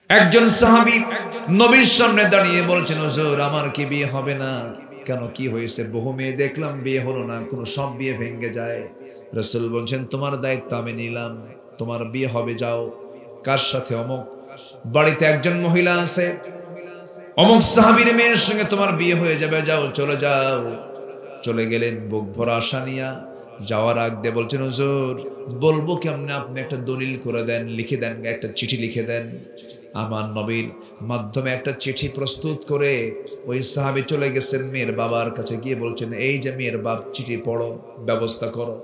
একজন সাহাবী নবীর সামনে দাঁড়িয়ে বলছেন, হুজুর আমার কি বিয়ে হবে না? কেন, কি হয়েছে? বহু মেয়ে দেখলাম, বিয়ে হলো না, কোন সব বিয়ে ভেঙে যায়। রাসূল বলছেন, তোমার দায়িত্ব আমি নিলাম, তোমার বিয়ে হবে, যাও। কার সাথে? অমুক বাড়িতে একজন মহিলা আছে, অমুক সাহাবীর মেয়ের সঙ্গে তোমার বিয়ে হয়ে যাবে, যাও, চলে যাও। চলে গেলেন বুক ভরা আশা নিয়া। যাওয়ার আগ দিয়ে বলছেন, হুজুর বলবো কেমনে, আপনি একটা দলিল করে দেন, লিখে দেন, একটা চিঠি লিখে দেন। আমার নবীর মাধ্যমে একটা চিঠি প্রস্তুত করে ওই সাহাবী চলে গেছেন মেয়ের বাবার কাছে, গিয়ে বলছেন, এই যে মেয়ের বাপ, চিঠি পড়ো, ব্যবস্থা করো।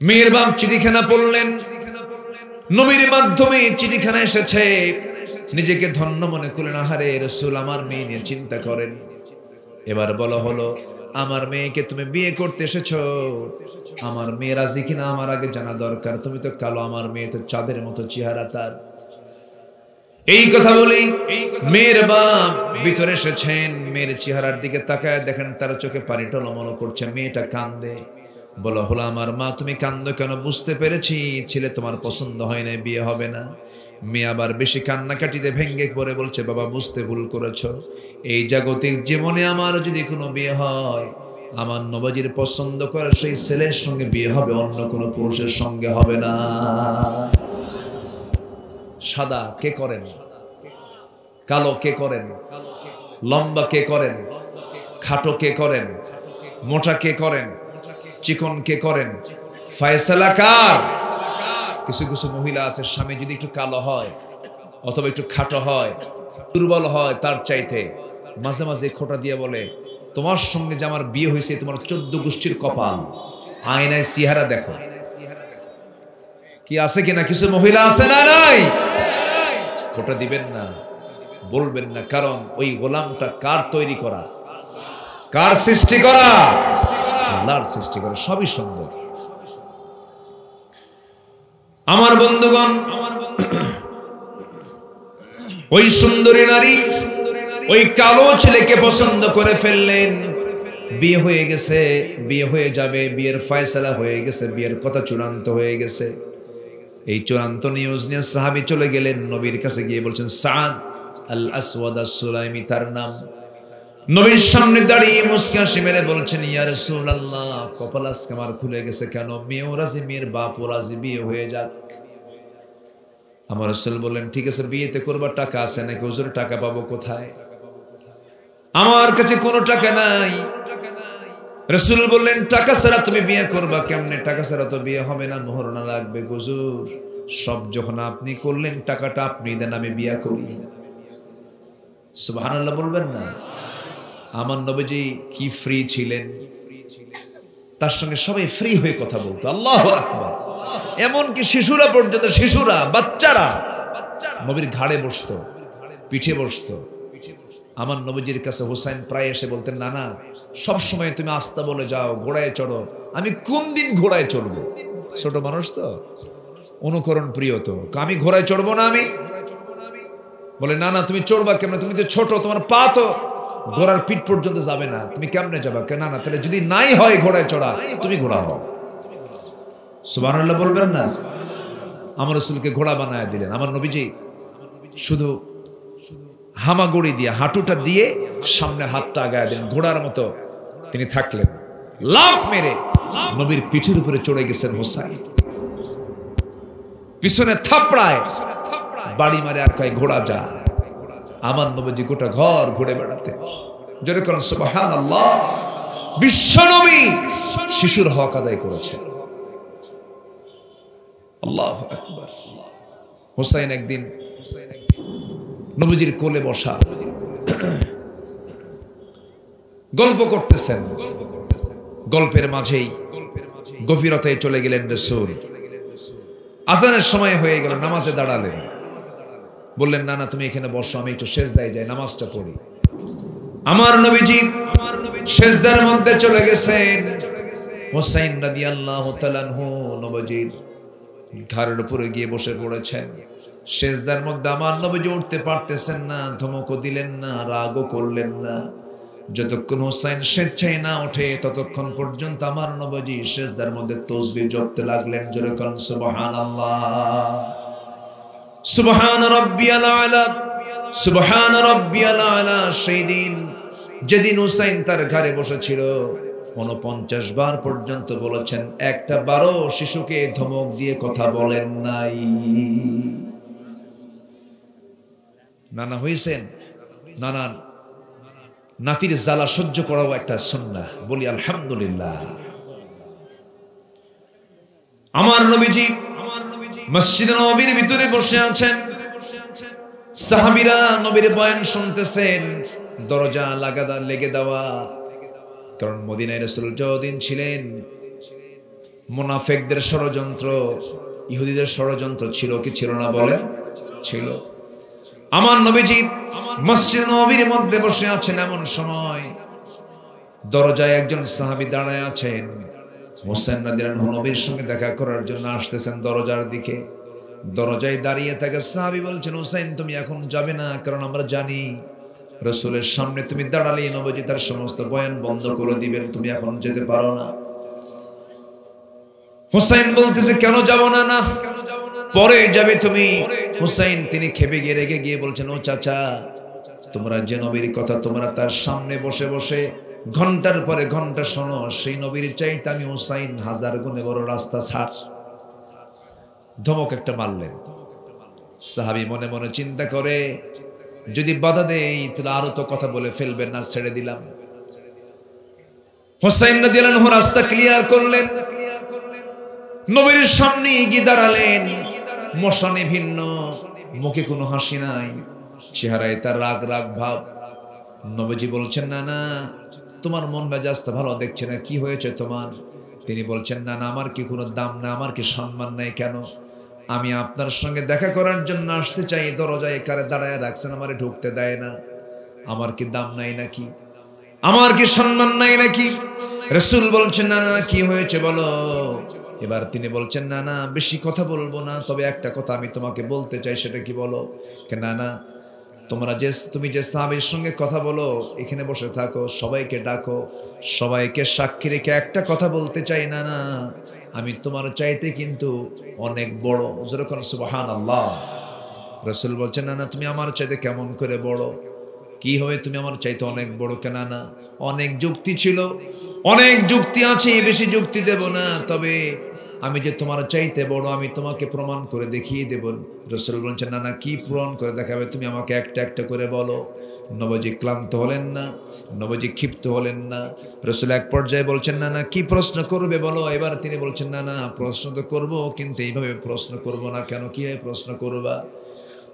মেয়ের বাপ চিঠিখানা পড়লেন, নবীর মাধ্যমে চিঠিখানা এসেছে। নিজেকে ধন্য মনে করলেন, আহারে রাসূল আমার মেয়ে নিয়ে চিন্তা করেন। এবার বলা হলো, আমার মেয়েকে তুমি বিয়ে করতে এসেছো, আমার মেয়ে রাজি কিনা আমার আগে জানা দরকার। তুমি তো কালো, আমার মেয়ে তো চাঁদের মতো চেহারা তার। এই কথা বলি মেয়ের বাপ ভিতরে এসেছেন, মেয়ের চেহারার দিকে তাকায় দেখেন তার চোখে পানি টলমল করছে, মেয়েটা কান্দে। বলা হলো, আমার মা তুমি কান্দো কেন? বুঝতে পেরেছি ছেলে তোমার পছন্দ হয় না, বিয়ে হবে না। মেয়ে আবার বেশি কান্নাকাটিতে ভেঙ্গে পড়ে বলছে, বাবা বুঝতে ভুল করেছ, এই জাগতিক জীবনে আমার যদি কোনো বিয়ে হয়, আমার নবীজির পছন্দ করে সেই ছেলের সঙ্গে বিয়ে হবে, অন্য কোনো পুরুষের সঙ্গে হবে না। সাদা কে করেন? কালো কে করেন? লম্বা কে করেন? খাটো কে করেন? মোটা কে করেন? চিকন কে করেন? ফয়সালা কার? কিছু কিছু মহিলা আছে, স্বামী যদি একটু কালো হয় অথবা একটু খাটো হয়, দুর্বল হয়, তার চাইতে মাঝে মাঝে খোঁটা দিয়ে বলে, তোমার সঙ্গে যে আমার বিয়ে হয়েছে তোমার 14 গোষ্ঠীর কপাল, আয়নায় চেহারা দেখো। কি আছে কিনা? কিছু মহিলা আছে না? নাই? খোঁটা দিবেন না, বলবেন না, কারণ ওই গোলামটা কার তৈরি করা? কার সৃষ্টি করা? আল্লাহর সৃষ্টি করা। সবই সুন্দর। আমার বন্ধুগণ, ওই সুন্দরী নারী ওই কালো ছেলেকে পছন্দ করে ফেললেন। বিয়ে হয়ে গেছে, বিয়ে হয়ে যাবে, বিয়ের ফয়সালা হয়ে গেছে, বিয়ের কথা চূড়ান্ত হয়ে গেছে। এই চূড়ান্ত নিউজ নিয়ে সাহাবী চলে গেলেন নবীর কাছে, গিয়ে বলছেন, সাদ আল আসওয়াদ আস-সুলাইমি তার নাম। নবীর সামনে দাঁড়িয়ে মুস্কি হাসি মেরে বলছেন, ইয়া রাসূলুল্লাহ, কপাল আজকে আমার খুলে গেছে। কেন? মেয়েও রাজি, মেয়ের বাপও রাজি, বিয়ে হয়ে যাক। আমার রাসূল বললেন, ঠিক আছে, বিয়েতে করবা, টাকা আছে নাকি? হুজুর টাকা পাবো কোথায়? আমার কাছে কোনো টাকা নাই। রাসূল বললেন, টাকা ছাড়া তুমি বিয়ে করবা কেমনে? টাকা ছাড়া তো বিয়ে হবে না, মোহরনা লাগবে। হুজুর সব যখন আপনি করলেন, টাকাটা আপনি দেন, আমি বিয়ে করি। সুবহানাল্লাহ বলবেন না? আমার নবীজি কি ফ্রি ছিলেন, তার সঙ্গে সবাই ফ্রি হয়ে কথা বলতো। আল্লাহু আকবার। এমনকি শিশুরা পর্যন্ত, শিশুরা, বাচ্চারা নবীর ঘাড়ে বসতো, পিঠে বসতো। আমার নবীজির কাছে হোসেন প্রায় এসে বলতেন, না না, সব সময় তুমি আস্তা বলে যাও, ঘোড়ায় চড়ো, আমি কোন দিন ঘোড়ায় চড়বো? ছোট মানুষ তো, অনুকরণ প্রিয় তো, আমি ঘোড়ায় চড়বো না। আমি বলে, না না, তুমি চড়বা কেমন? তুমি তো ছোট, তোমার পা তো ঘোড়ার পিঠ পর্যন্ত যাবে না, তুমি কেমনে যাবা? না না, তাহলে যদি নাই হয় ঘোড়ায় চড়া, তুমি ঘোড়া হও। সুবহানাল্লাহ বলবেন না? আমার রাসূলকে ঘোড়া বানায় দিলেন। আমার নবীজি শুধু হামাগুড়ি দিয়ে, হাঁটুটা দিয়ে সামনে হাতটা আগায় দেন, ঘোড়ার মতো তিনি থাকলেন। লাফ মেরে নবীর পিঠের উপরে চড়ে গেছেন হোসাইন। পিছনে থাপড়ায় বাড়ি মারে আর কয়, ঘোড়া যা। আমার নবীজি গোটা ঘর ঘুরে বেড়াতে। জোরে করেন সুবহানাল্লাহ। বিশ্ব নবী শিশুর হক আদায় করেছে। আল্লাহু আকবার। হোসাইন একদিন নবীজির কোলে বসা, গল্প করতেছেন। গল্পের মাঝেই গভীরতায় চলে গেলেন রাসূল। আজানের সময় হয়ে গেল, নামাজে দাঁড়ালেন। বললেন, না না, তুমি এখানে বসো, আমি একটু সেজদায় যাই, নামাজটা পড়ি। আমার নবীজি সেজদার মধ্যে চলে গেছেন। হোসাইন রাদিয়াল্লাহু তাআলা আনহু নবীজির ঘাড়ের উপরে গিয়ে বসে পড়েছেন। সেজদার মধ্যে আমার নবীজি উঠতে পারতেছেন না, ধমকও দিলেন না, রাগও করলেন না। যতক্ষণ হোসাইন স্বেচ্ছায় না ওঠে, ততক্ষণ পর্যন্ত আমার নবীজি সেজদার মধ্যে তাসবিহ জপতে লাগলেন। জোরে কোন সুবহানাল্লাহ। সুবহান রাব্বিয়াল আলা, সুবহান রাব্বিয়াল আলা। সেই দিন যেদিন হুসাইন তার ঘরে বসেছিল 49 বার পর্যন্ত বলেছেন, একটা বারো শিশুকে ধমক দিয়ে কথা বলেন নাই। নানা হয়েছেন, নানা নাতির জ্বালা সহ্য করাও একটা সুন্নাহ, বলি আলহামদুলিল্লাহ। আমার নবীজি মসজিদে নববীর ভিতরে বসে আছেন, সাহাবীরা নবীর বয়ান শুনতেছেন, দরজা লেগে দেওয়া। কারণ মদিনায় রাসূল যতদিন ছিলেন মুনাফিকদের ষড়যন্ত্র, ইহুদিদের ষড়যন্ত্র ছিল কি ছিল না বলেন? ছিল। আমার নবীজি মসজিদ নববীর মধ্যে বসে আছেন, এমন সময় দরজায় একজন সাহাবী দাঁড়ায় আছেন। হোসেন রাদিয়াল্লাহু আনহু নবীর সঙ্গে দেখা করার জন্য আসতেছেন দরজার দিকে। দরজায় দাঁড়িয়ে থাকা সাহাবী বলছেন, হোসেন তুমি এখন যাবে না, কারণ আমরা জানি রাসূলের সামনে তুমি দাঁড়ালেই নবীজি তার সমস্ত বয়ান বন্ধ করে দিবেন, তুমি এখন যেতে পারো না। হোসেন বলতেছে, কেন যাব না? না, পরে যাবে তুমি। হোসেন তিনি খেপে গিয়ে রেগে গিয়ে বলছেন, ও চাচা, তোমরা যে নবীর কথা তোমরা তার সামনে বসে বসে ঘন্টার পরে ঘন্টা শোনো, সেই নবীর চাইতে আমি হুসাইন 1000 গুণে বড় রাস্তা ছাড়। ধমক একটা মারলেন। সাহাবী মনে মনে চিন্তা করে, যদি বাধা দেই তাহলে আরো তো কথা বলে ফেলবেন, না ছেড়ে দিলাম। হুসাইন রাদিয়াল্লাহু আনহু রাস্তা ক্লিয়ার করলেন, নবীর সামনে গিয়ে দাঁড়ালেন। মশানে ভিন্ন, মুখে কোনো হাসি নাই, চেহারায় তার রাগ রাগ ভাব। নবীজি বলছেন, না না, তোমার মন মেজাজ তো ভালো দেখছে না, কি হয়েছে তোমার? তিনি বলছেন, না না, আমার কি কোনো দাম না, আমার কি সম্মান নাই? কেন? আমি আপনার সঙ্গে দেখা করার জন্য আসতে চাই, দরজায় কারে দাঁড়ায় রাখছেন, আমারে ঢুকতে দেয় না। আমার কি দাম নাই নাকি? আমার কি সম্মান নাই নাকি? রাসূল বলছেন, না না, কি হয়েছে বলো। এবার তিনি বলছেন, না না, বেশি কথা বলবো না, তবে একটা কথা আমি তোমাকে বলতে চাই, সেটা কি বলো? না না, তুমি যে সাহাবীর সঙ্গে কথা বলো, এখানে বসে থাকো, সবাইকে ডাকো, সবাইকে সাক্ষী রেখে একটা কথা বলতে চাই। না না, আমি তোমার চাইতে কিন্তু অনেক বড়। যখন সুবহানাল্লাহ। রাসূল বলছেন, না না, তুমি আমার চাইতে কেমন করে বড়? কি হবে তুমি আমার চাইতে অনেক বড়? কেন? না, অনেক যুক্তি ছিল, অনেক যুক্তি আছে, বেশি যুক্তি দেব না, তবে আমি যে তোমার চাইতে বড় আমি তোমাকে প্রমাণ করে দেখিয়ে দেব। রাসূল বলছেন, না না, কি প্রমাণ করে দেখাবে? তুমি আমাকে একটা একটা করে বলো। নবীজি ক্লান্ত হলেন না, নবীজি ক্ষিপ্ত হলেন না। রাসূল এক পর্যায়ে বলছেন, না না, কি প্রশ্ন করবে বলো। এবার তিনি বলছেন, না না, প্রশ্ন তো করব, কিন্তু এইভাবে প্রশ্ন করব না। কেন? কিভাবে প্রশ্ন করবা?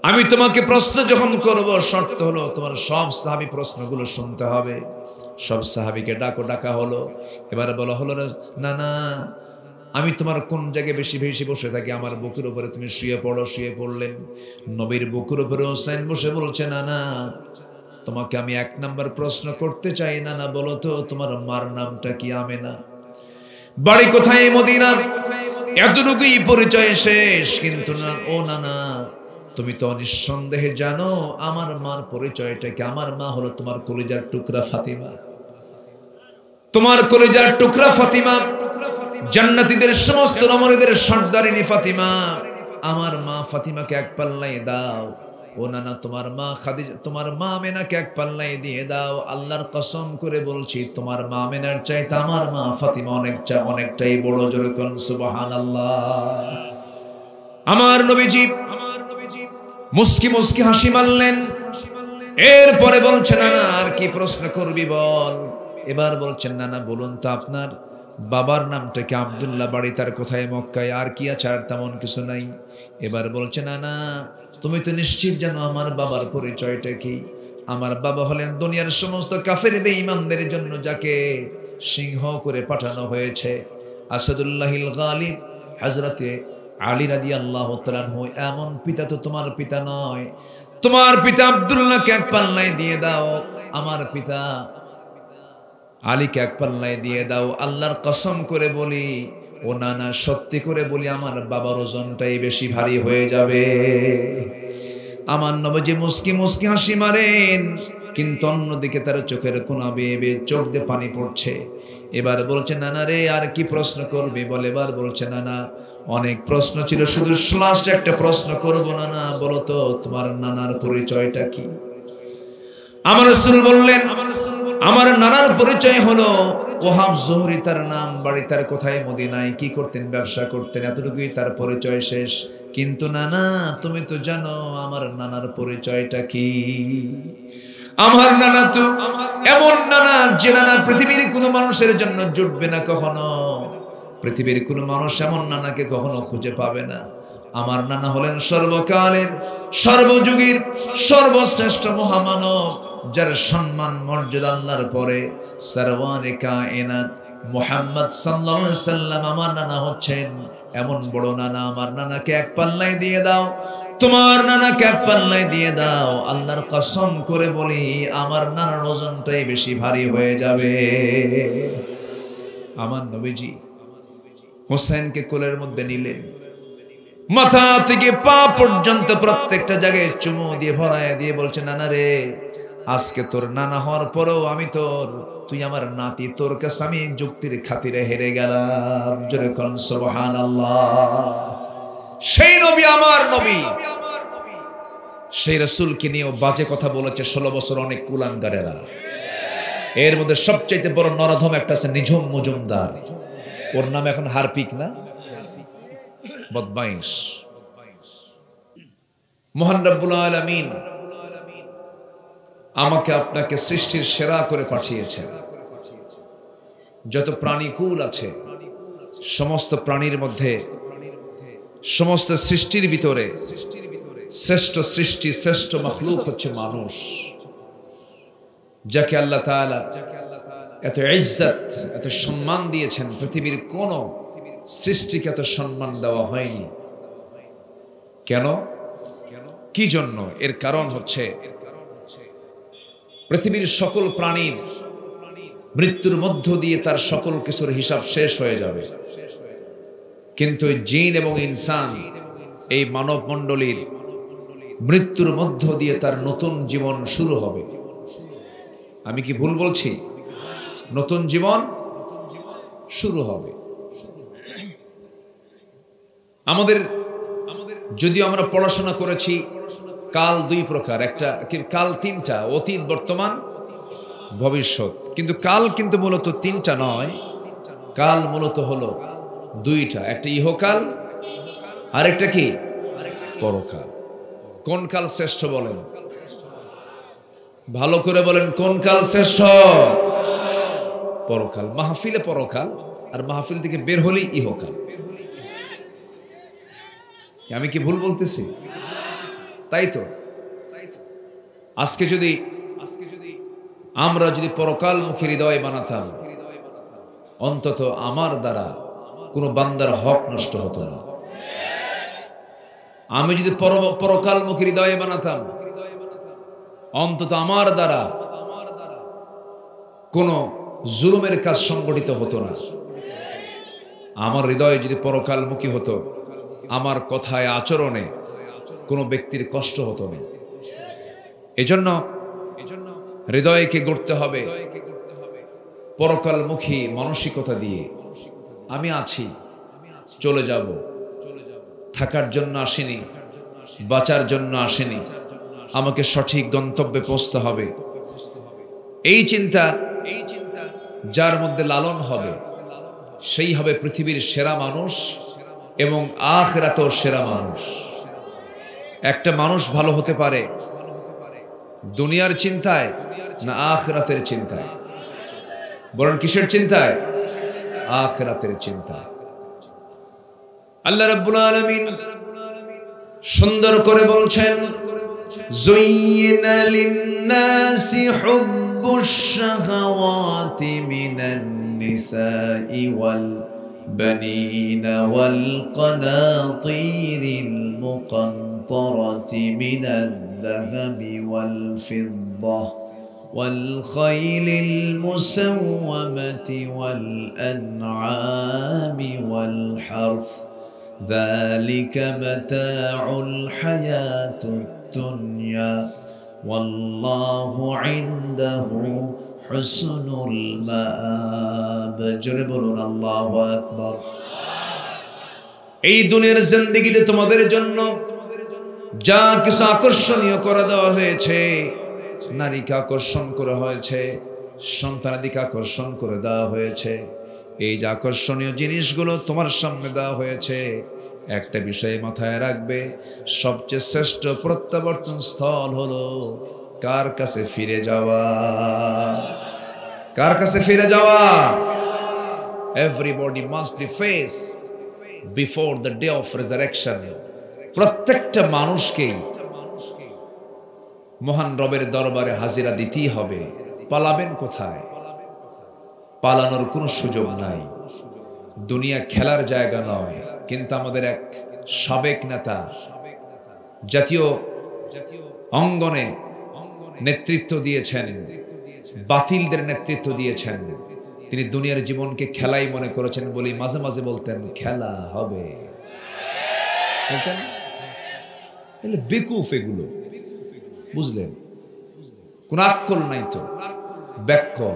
আমি তোমাকে প্রশ্ন যখন করব, শর্ত হলো তোমার সব সাহাবী প্রশ্নগুলো শুনতে হবে। সব সাহাবীকে ডাকা হলো। এবার বলা হলো, না না, আমি তোমার কোন জায়গায় বেশি বেশি বসে থাকি, আমার বুকের উপরে তুমি শুয়ে পড়ো। শুয়ে পড়লেন। নবীর বুকের উপরে হোসেন বসে বলছে, না না, তোমাকে আমি 1 নাম্বার প্রশ্ন করতে চাই। না না, বলো তো তোমার মার নামটা কি? আমেনা। বাড়ি কোথায়? মদিনা। এতটুকুই পরিচয় শেষ। কিন্তু না, ও না না, তুমি তো নিঃসন্দেহে জানো আমার মার পরিচয়টা কি। আমার মা হলো তোমার কলিজার টুকরা ফাতিমা। তোমার কলিজার টুকরা ফাতিমা, জান্নাতীদের সমস্ত নমরীদের সর্দারিনী ফাতিমা। আমার মা ফাতিমাকে 1 পাল্লায় দাও। ও না না, তোমার মা খাদিজা, তোমার মা আমেনাকে 1 পাল্লায় দিয়ে দাও। আল্লাহর কসম করে বলছি, তোমার মা আমেনার চাইতে আমার মা ফাতিমা অনেকটাই বড়। জোরে কোন সুবহানাল্লাহ। আমার নবীজি মুস্কি মুস্কি হাসি মারলেন। এরপরে বলছেন, না না, আর কি প্রশ্ন করবি বল। এবার বলছেন, না না, বলুন তো আপনার বাবার নামটা কি? আব্দুল্লাহ। বাড়ি তার কোথায়? মক্কায়। আর কি আছে? আর তেমন কিছু নাই। এবার বলছে, না না, তুমি তো নিশ্চিত জানো আমার বাবার পরিচয়টা কি। আমার বাবা হলেন দুনিয়ার সমস্ত কাফের বেঈমানদের জন্য যাকে সিংহ করে পাঠানো হয়েছে, আসাদুল্লাহিল গালিব হযরতে আলী রাদিয়াল্লাহু তাআলা আনহু। এমন পিতা তো তোমার পিতা নয়। তোমার পিতা আব্দুল্লাহকে 1 পাল্লায় দিয়ে দাও, আমার পিতা আলীকে 1 পাল্লায় দিয়ে দাও। আল্লাহর কসম করে বলি, ও না না, সত্যি করে বলি, আমার বাবার ওজনটাই বেশি ভারী হয়ে যাবে। আমার নবীজি মুস্কি মুস্কি হাসি মারেন। কিন্তু অন্যদিকে তার চোখের কোনা বেয়ে বেয়ে চোখ দিয়ে পানি পড়ছে। এবার বলছে নানা রে আর কি প্রশ্ন করবে বলে, এবার বলছে নানা অনেক প্রশ্ন ছিল, শুধু লাস্ট একটা প্রশ্ন করবো নানা, বলো তো তোমার নানার পরিচয়টা কি? আমার রাসূল বললেন আমার নানার পরিচয় হলো ওহাব জোহরি তার নাম, বাড়ি তার কোথায়? মদিনায়। কি করতেন? ব্যবসা করতেন, এতটুকুই তার পরিচয় শেষ। কিন্তু নানা তুমি তো জানো আমার নানার পরিচয়টা কি? আমার নানা তো এমন নানা যে নানা পৃথিবীর কোনো মানুষের জন্য জুটবে না কখনো, পৃথিবীর কোনো মানুষ এমন নানাকে কখনো খুঁজে পাবে না। আমার নানা হলেন সর্বকালের সর্বযুগের সর্বশ্রেষ্ঠ মহামানব, যার সম্মান মর্যাদা আল্লাহর পরে সরওয়ারে কায়নাত মুহাম্মদ সাল্লাল্লাহু আলাইহি সাল্লাম আমার নানা হচ্ছেন এমন বড় নানা। আমার নানাকে এক পাল্লায় দিয়ে দাও, তোমার নানাকে এক পাল্লায় দিয়ে দাও, আল্লাহর কসম করে বলি আমার নানার ওজনটাই বেশি ভারী হয়ে যাবে। আমার নবীজি হোসেনকে কোলের মধ্যে নিলেন, মাথা থেকে পা পর্যন্ত প্রত্যেকটা জায়গায় চুমু দিয়ে ভরায় দিয়ে বলছে নানা রে আজকে তোর নানা হওয়ার পরেও আমি তোর, তুই আমার নাতি, তোর কাছে আমি যুক্তির খাতিরে হেরে গেলাম। জোরে কোন সুবহানাল্লাহ। সেই নবী আমার নবী, সেই রাসূলকে নিয়েও বাজে কথা বলেছে 16 বছর অনেক কুলাঙ্গারেরা। এর মধ্যে সবচাইতে বড় নরধম একটা আছে নিঝুম মজুমদার, ওর নাম এখন হারপিক না, বদমাইশ। মহান রব্বুল আলামিন আমাকে আপনাকে সৃষ্টির সেরা করে পাঠিয়েছেন। যত প্রাণীকুল আছে সমস্ত প্রাণীর মধ্যে, সমস্ত সৃষ্টির ভিতরে শ্রেষ্ঠ সৃষ্টি, শ্রেষ্ঠ মাখলুক হচ্ছে মানুষ, যাকে আল্লাহ তাআলা এত ইজ্জত এত সম্মান দিয়েছেন। পৃথিবীর কোন সৃষ্টিকে এত সম্মান দেওয়া হয়নি। কেন? কি জন্য? এর কারণ হচ্ছে পৃথিবীর সকল প্রাণীর মৃত্যুর মধ্য দিয়ে তার সকল কিছুর হিসাব শেষ হয়ে যাবে, কিন্তু জিন এবং ইনসান এই মানব মণ্ডলীর মৃত্যুর মধ্য দিয়ে তার নতুন জীবন শুরু হবে। আমি কি ভুল বলছি? নতুন জীবন শুরু হবে। আমাদের যদিও আমরা পড়াশোনা করেছি কাল দুই প্রকার, একটা কাল তিনটা, অতীত, বর্তমান, ভবিষ্যৎ, কিন্তু কাল কিন্তু মূলত তিনটা নয়, কাল মূলত হলো দুইটা, একটা ইহকাল আর একটা কি পরকাল। কোন কাল শ্রেষ্ঠ বলেন? ভালো করে বলেন, কোন কাল শ্রেষ্ঠ? পরকাল। মাহফিলে পরকাল, আর মাহফিল থেকে বের হলেই ইহকাল। আমি কি ভুল বলতেছি? তাই তো আজকে যদি আমরা যদি পরকালমুখী হৃদয় বানাতাম, অন্তত আমার দ্বারা কোনো বান্দার হক নষ্ট হতো না। আমি যদি পরকালমুখী হৃদয় বানাতাম, অন্তত আমার দ্বারা কোনো জুলুমের কাজ সংগঠিত হতো না। আমার হৃদয় যদি পরকালমুখী হতো, আমার কথায় আচরণে কোনো ব্যক্তির কষ্ট হতো না। এজন্য হৃদয়কে গড়তে হবে পরকালমুখী মানসিকতা দিয়ে। আমি আছি, চলে যাব, থাকার জন্য আসিনি, বাঁচার জন্য আসিনি, আমাকে সঠিক গন্তব্যে পৌঁছতে হবে। এই চিন্তা যার মধ্যে লালন হবে, সেই হবে পৃথিবীর সেরা মানুষ এবং আখিরাতেও সেরা মানুষ। একটা মানুষ ভালো হতে পারে দুনিয়ার চিন্তায় না আখিরাতের চিন্তায়? বলেন কিসের চিন্তায়? আখিরাতের চিন্তায়। আল্লাহ রাব্বুল আলামিন সুন্দর করে বলছেন, যুয়িনা লিন-নাসি হুব্বুশ শাহাওয়াতি মিনান নিসাই ওয়াল বানিনা ওয়াল কানাতিরিল মুকান্তারাতি মিনাদ যাহাবি ওয়াল ফিদ্দাহ والخيل المسومة والأنعام والحرث ذلك متاع الحياة الدنيا ওয়াল্লাহু ইনদাহু হুসনুল মাআব। জোরে বলুন আল্লাহু আকবার। এই দুনিয়ার জিন্দেগিতে তোমাদের জন্য যা কিছু আকর্ষণীয় করে দেওয়া হয়েছে, নারীকে আকর্ষণ করা হয়েছে, সন্তানাদিকে আকর্ষণ করে দেওয়া হয়েছে, এই যে আকর্ষণীয় জিনিসগুলো তোমার সামনে দেওয়া হয়েছে, একটা বিষয় মাথায় রাখবে, সবচেয়ে শ্রেষ্ঠ প্রত্যাবর্তন স্থল হলো কার কাছে ফিরে যাওয়া। কার কাছে ফিরে যাওয়া? Everybody must be face before the day of resurrection. প্রত্যেকটা মানুষকে মহান রবের দরবারে হাজিরা দিতেই হবে। পালাবেন কোথায়? পালানোর কোনো সুযোগ নাই। দুনিয়া খেলার জায়গা নয়। কিন্তু আমাদের এক সাবেক নেতা জাতীয় অঙ্গনে নেতৃত্ব দিয়েছেন, বাতিলদের নেতৃত্ব দিয়েছেন। তিনি দুনিয়ার জীবনকে খেলাই মনে করেছেন বলেই মাঝে মাঝে বলতেন খেলা হবে। বেকুফ এগুলো, বুঝলেন? কোন আক্কল নাই তো, ব্যাককল।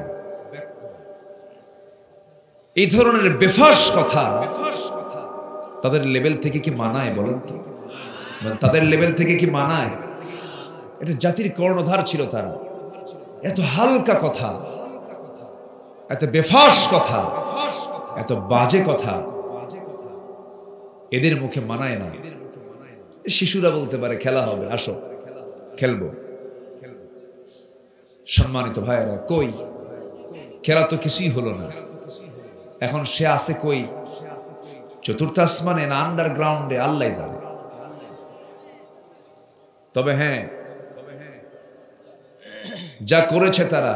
এই ধরনের বেফাস কথা তাদের লেভেল থেকে কি মানায় বলেন তো? তাদের লেভেল থেকে কি মানায়? এটা জাতির কর্ণধার ছিল তারা। এত হালকা কথা, এত বেফাস কথা, এত বাজে কথা এদের মুখে মানায় না। শিশুরা বলতে পারে খেলা হবে, আসো খেলবো। সম্মানিত ভাইয়েরা, কই খেলা তো কিছুই হলো না। এখন সে আছে কই? চতুর্থ আসমানে না আন্ডারগ্রাউন্ডে, আল্লাহ জানে। তবে হ্যাঁ, যা করেছে তারা,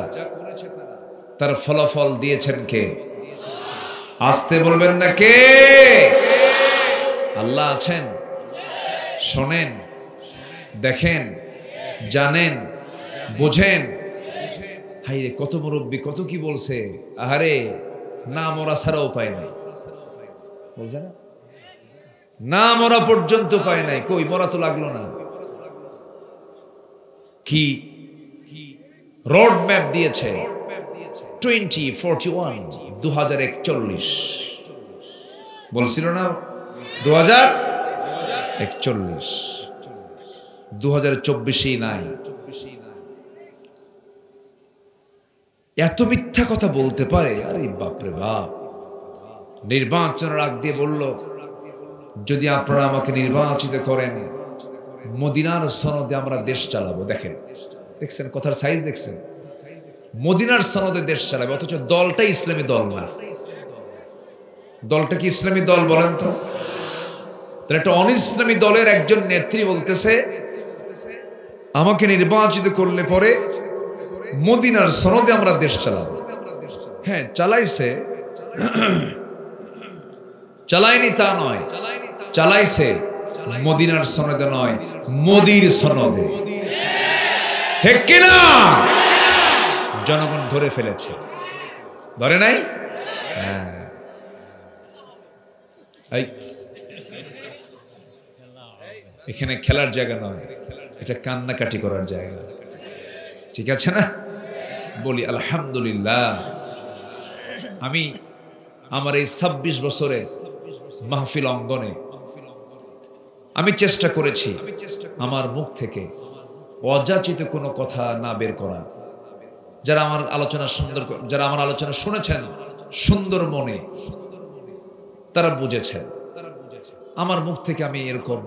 তার ফলাফল দিয়েছেন কে? আসতে বলবেন না কে? আল্লাহ আছেন, শোনেন, দেখেন, জানেন, বোঝেন। হাইরে কত মুরব্বী কত কি বলছে, আহারে না মরা ছাড়া উপায় নাই। বলছে না, না মরা পর্যন্ত পায় নাই। কই মরা তো লাগলো না। কি রোড ম্যাপ দিয়েছে 2041 বলছিল না 2041, 2024 নাই। এত মিথ্যা কথা বলতে পারে? আরে বাপরে বাপ। নির্বাচনের আগ দিয়ে বলল, যদি আপনারা আমাকে নির্বাচিত করেন মদিনার সনদে আমরা দেশ চালাবো। দেখেন, দেখছেন কথার সাইজ দেখছেন? মদিনার সনদে দেশ চালাবে, অথচ দলটা ইসলামী দল না। দলটা কি ইসলামী দল বলেন তো? তাহলে একটা অনিসলামী দলের একজন নেত্রী বলতেছে আমাকে নির্বাচিত করলে পরে মদিনার সনদে আমরা দেশ চালাবো। হ্যাঁ চালাইছে, চালায়নি তা নয়, চালাইছে মদিনার সনদে নয়, মোদির সনদে। ঠিক কিনা? জনগণ ধরে ফেলেছে, ধরে নাই? এখানে খেলার জায়গা নয়, এটা কান্নাকাটি করার জায়গা। ঠিক আছে না? বলি আলহামদুলিল্লাহ। আমি আমার এই 26 বছরে মাহফিল অঙ্গনে আমি চেষ্টা করেছি আমার মুখ থেকে অযাচিত কোনো কথা না বের করা। যারা আমার আলোচনা শুনেছেন সুন্দর মনে, তারা বুঝেছেন আমার মুখ থেকে আমি এরকম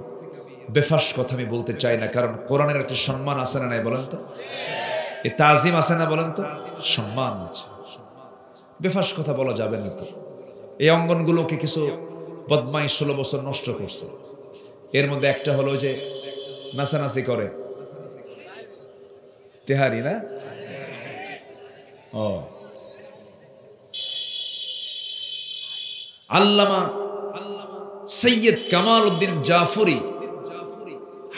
বেফাস কথা আমি বলতে চাই না। কারণ কোরআনের একটা সম্মান আছে না নাই বলেন তো? এই তাজিম আছে না বলেন তো? সম্মান আছে, বেফাস কথা বলা যাবে না। তো এই অঙ্গনগুলোকে কিছু বদমাই 16 বছর নষ্ট করছে। এর মধ্যে একটা হলো যে নাচানাচি করে, তেহারি না? আল্লামা সৈয়দ কামাল উদ্দিন জাফরি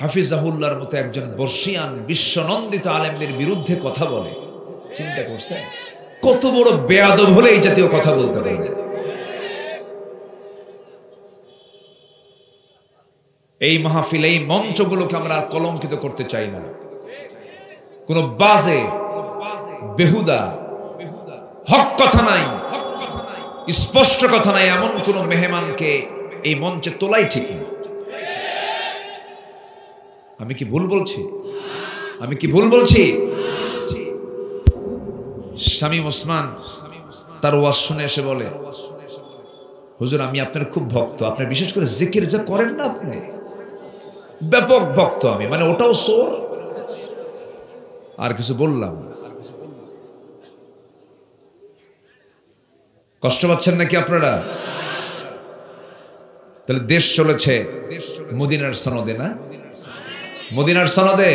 হাফিজাহুল্লাহর মতো একজন বর্ষিয়ান বিশ্বনন্দিত আলেমদের বিরুদ্ধে কথা বলে। চিন্তা করছেন কত বড় বেয়াদব হলে এই জাতীয় কথা বলতে পারে? এই মাহফিল, এই মঞ্চগুলোকে আমরা কলঙ্কিত করতে চাই না। কোনো বাজে বেহুদা হক কথা নাই, স্পষ্ট কথা নাই, এমন কোন মেহমানকে এই মঞ্চে তোলাই ঠিক না। আমি কি ভুল বলছি? আমি কি ভুল বলছি? শামীম ওসমান তার ওয়াজ শুনে এসে বলে, হুজুর আমি আপনার খুব ভক্ত, আপনার বিশেষ করে জিকির যা করেন না আপনি, ব্যাপক ভক্ত আমি, মানে ওটাও সোর। আর কিছু বললাম না। কষ্ট পাচ্ছেন নাকি আপনারা? তাহলে দেশ চলেছে মদিনার সনদে, না মদিনার সনদে।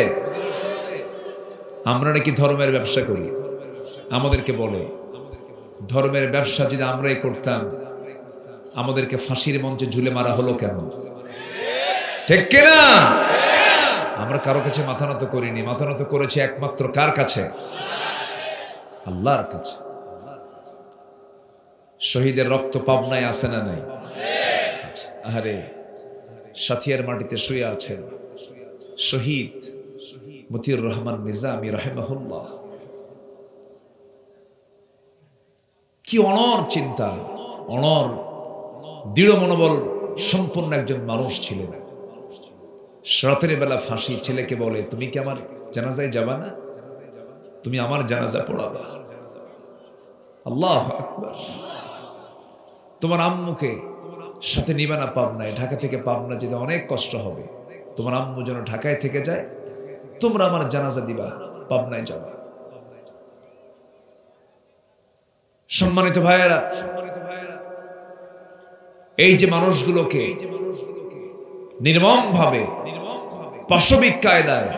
আমরা নাকি ধর্মের ব্যবসা করি। আমাদেরকে বলে ধর্মের ব্যবসা যদি আমরাই করতাম, আমাদেরকে ফাঁসির মঞ্চে ঝুলে মারা হলো কেন? ঠিক কিনা? আমরা কারো কাছে মাথা নত করিনি, মাথা নত করেছি একমাত্র কার কাছে? আল্লাহর কাছে। শহীদের রক্ত পাবনায় আছে না নাই? আরে সাথিয়ার মাটিতে শুয়ে আছেন শহীদ মতিউর রহমান নিজামী রাহিমাহুল্লাহ। কি অনর চিন্তা, অনর দৃঢ় মনোবল সম্পন্ন একজন মানুষ ছিলেন। রাতের বেলা ফাঁসি, ছেলেকে বলে তুমি কি আমার জানাজায় যাবা না? তুমি আমার জানাজা পড়াবা। আল্লাহু আকবার। তোমার আম্মুকে সাথে নিবা না পাবনায়? ঢাকা থেকে পাবনা যেতে অনেক কষ্ট হবে, তোমার আম্মু যেন ঢাকায় থেকে যায়, তোমরা আমার জানাজা দিবা, পাবনায় যাবা। সম্মানিত ভাইয়েরা, এই যে মানুষগুলোকে নির্মম ভাবে পাশবিক কায়দায়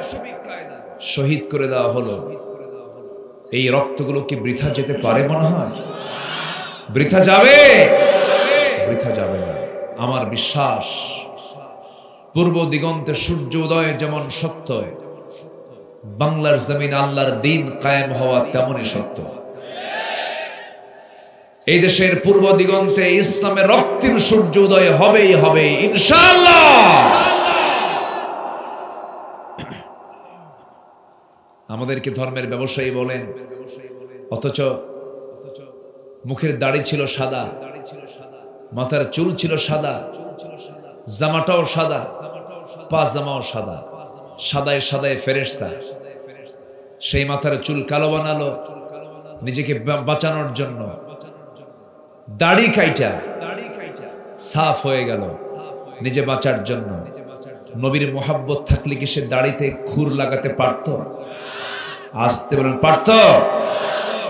শহীদ করে দেওয়া হলো, এই রক্তগুলো কি বৃথা যেতে পারে? মনে হয় বৃথা যাবে? বৃথা যাবে না। আমার বিশ্বাস পূর্ব দিগন্তে সূর্য উদয় যেমন সত্য, বাংলার জমিন আল্লাহর দিন কায়েম হওয়া তেমনই সত্য। এই দেশের পূর্ব দিগন্তে ইসলামের রক্তিম সূর্য উদয় হবেই হবে ইনশাআল্লাহ। আমাদেরকে ধর্মের ব্যবসায়ী বলেন, অথচ মুখের দাড়ি ছিল সাদা, মাথার চুল ছিল সাদা, জামাটাও সাদা, পাজামাও সাদা, সাদায় সাদায় ফেরেশতা। সেই মাথার চুল কালো বানালো নিজেকে বাঁচানোর জন্য, দাড়ি কাইটা সাফ হয়ে গেল নিজে বাঁচার জন্য। নবীর মোহাব্বত থাকলে কি সে দাড়িতে খুর লাগাতে পারত? আসতে বলেন পারত?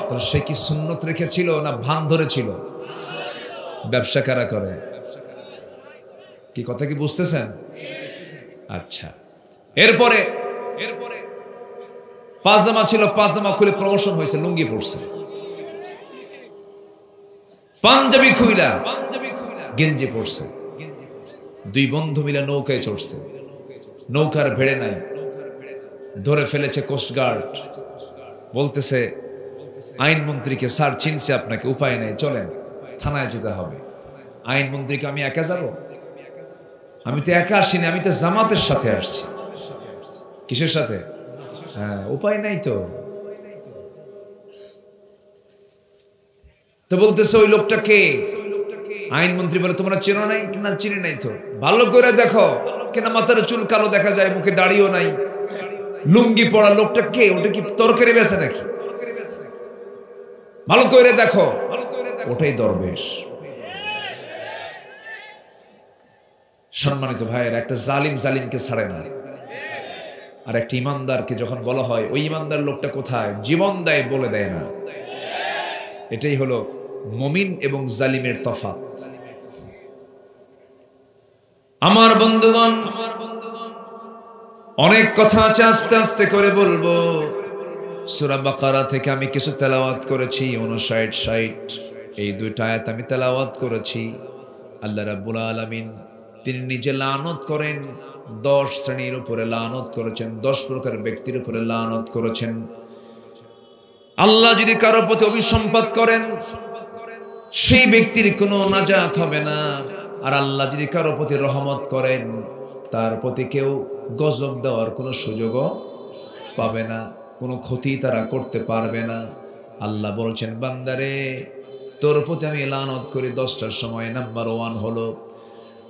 তাহলে সে কি সুন্নত রেখেছিল না ভান ধরেছিল? ব্যবসা কারা করে? কি কথা কি বুঝতেছেন? আচ্ছা, এরপরে পাজামা ছিল, পাজামা খুলে প্রমোশন হয়েছে, লুঙ্গি পড়ছে। পাঞ্জাবি খুইলা গেঞ্জি পড়ছে। দুই বন্ধু মিলে নৌকায় চড়ছে, নৌকার ভেড়ে নাই, ধরে ফেলেছে কোস্টগার্ড। বলতেছে আইনমন্ত্রীকে, স্যার চিনছে আপনাকে, উপায় নেই, চলেন থানায় যেতে হবে। আইনমন্ত্রীকে আমি একা যাব? আমি তো একা আসিনি, আমি তো জামাতের সাথে আসছি। কিসের সাথে? হ্যাঁ, উপায় নাই তো। তো বলতেছে ওই লোকটা কে? আইনমন্ত্রী বলে তোমরা চেনো নাই? না চিনি নাই তো। ভালো করে দেখো, কেন মাথার চুল কালো দেখা যায়, মুখে দাড়িও নাই, লুঙ্গি পরা লোকটা কে? ওটা কি তরকারি বেচে নাকি? ভালো করে দেখো, ওটাই দরবেশ। সম্মানিত ভাইয়ের, একটা জালিম জালিমকে ছাড়ে না, আর একটা ইমানদারকে যখন বলা হয় ওই ইমানদার লোকটা কোথায়, জীবন দেয় বলে দেয় না। এটাই হলো মুমিন এবং জালিমের তফাৎ। আমার বন্ধুগণ, অনেক কথা আছে, আস্তে আস্তে করে বলবো। সূরা বাকারা থেকে আমি কিছু তেলাওয়াত করেছি, 59, 60 এই দুইটা আয়াত আমি তেলাওয়াত করেছি। আল্লাহ রাব্বুল আলামিন তিনি নিজে লানত করেন, 10 শ্রেণীর উপরে লানত করেছেন, 10 প্রকার ব্যক্তির উপরে লানত করেছেন। আল্লাহ যদি কারো প্রতি অভিসম্পাত করেন, সেই ব্যক্তির কোনো নাজাত হবে না। আর আল্লাহ যদি কারো প্রতি রহমত করেন, তার প্রতি কেউ গজব দেওয়ার কোনো সুযোগও পাবে না। কোনো ক্ষতি তারা করতে পারবে না। আল্লাহ বলছেন, বান্দারে তোর প্রতি আমি লানত করি 10টার সময়। নাম্বার 1 হলো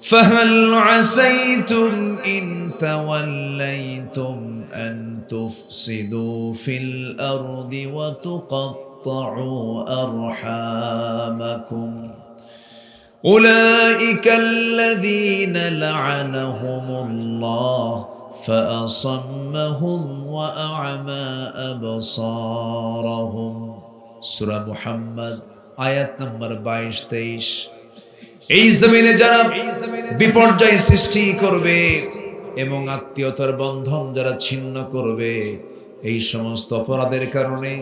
فهل عسيتم إن توليتم أن تفسدوا في الأرض وتقطعوا أرحامكم أولئك الذين لعنهم الله فأصمهم وأعمى أبصارهم সূরা মুহাম্মদ আয়াত নম্বর 22-23। এই জমিনে যারা বিপর্যয় সৃষ্টি করবে এবং আত্মীয়তার বন্ধন যারা ছিন্ন করবে, এই সমস্ত অপরাধের কারণে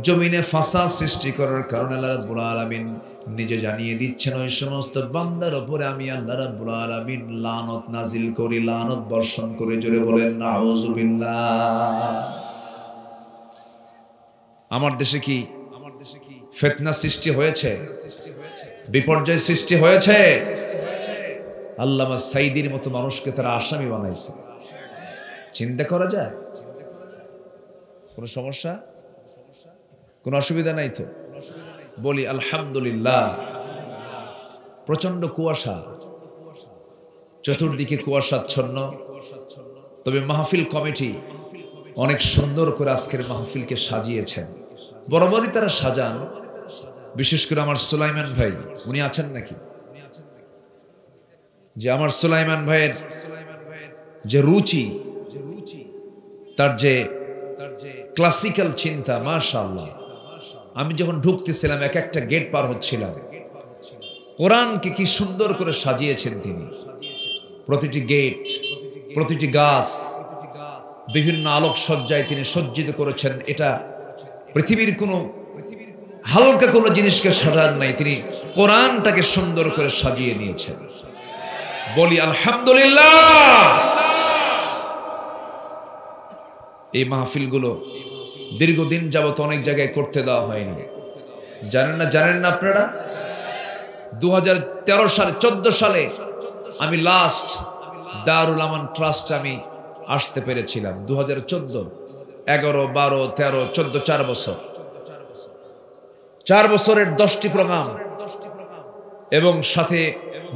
জমিনে ফাসাদ সৃষ্টি করার কারণে আল্লাহ রাব্বুল আলামিন নিজে জানিয়ে দিচ্ছেন, ওই সমস্ত বান্দার উপরে আমি আল্লাহ রাব্বুল আলামিন লানত নাজিল করি, লানত বর্ষণ করে। জোরে বলেন নাউযুবিল্লাহ। আমার দেশে কি ফিতনা সৃষ্টি হয়েছে? বিপর্যয় সৃষ্টি হয়েছে? আল্লামা সাইদির মতো মানুষকে তারা আসামি বানাইছে। চিন্তা করা যায়? কোনো সমস্যা, কোনো অসুবিধা নাই তো? বলি আলহামদুলিল্লাহ। প্রচন্ড কুয়াশা, চতুর্দিকে কুয়াশাচ্ছন্ন, তবে মাহফিল কমিটি অনেক সুন্দর করে আজকের মাহফিলকে সাজিয়েছেন। বরাবরই তারা সাজান। বিশেষ করে আমার সুলাইমান ভাই, উনি আছেন নাকি? যে আমার সুলাইমান ভাইয়ের যে রুচি, তার যে ক্লাসিক্যাল চিন্তা, মাশাআল্লাহ। আমি যখন ঢুকতেছিলাম, এক একটা গেট পার হচ্ছিলাম, কোরআনকে কি সুন্দর করে সাজিয়েছেন তিনি। প্রতিটি গেট, প্রতিটি গাছ বিভিন্ন আলোকসজ্জায় তিনি সজ্জিত করেছেন। এটা পৃথিবীর কোনো হালকা কোনো জিনিসকে সাজান নাই, তিনি কোরআনটাকে সুন্দর করে সাজিয়ে নিয়েছেন। বলি আলহামদুলিল্লাহ। এই মাহফিলগুলো দীর্ঘদিন যাবত অনেক জায়গায় করতে দেওয়া হয়নি। জানেন না আপনারা? 2013 সালে 14 সালে আমি লাস্ট দারুল আমান ট্রাস্ট আমি আসতে পেরেছিলাম। 2014, 11, 12, 13, 14, 4 বছর। 4 বছরের 10টি প্রোগ্রাম এবং সাথে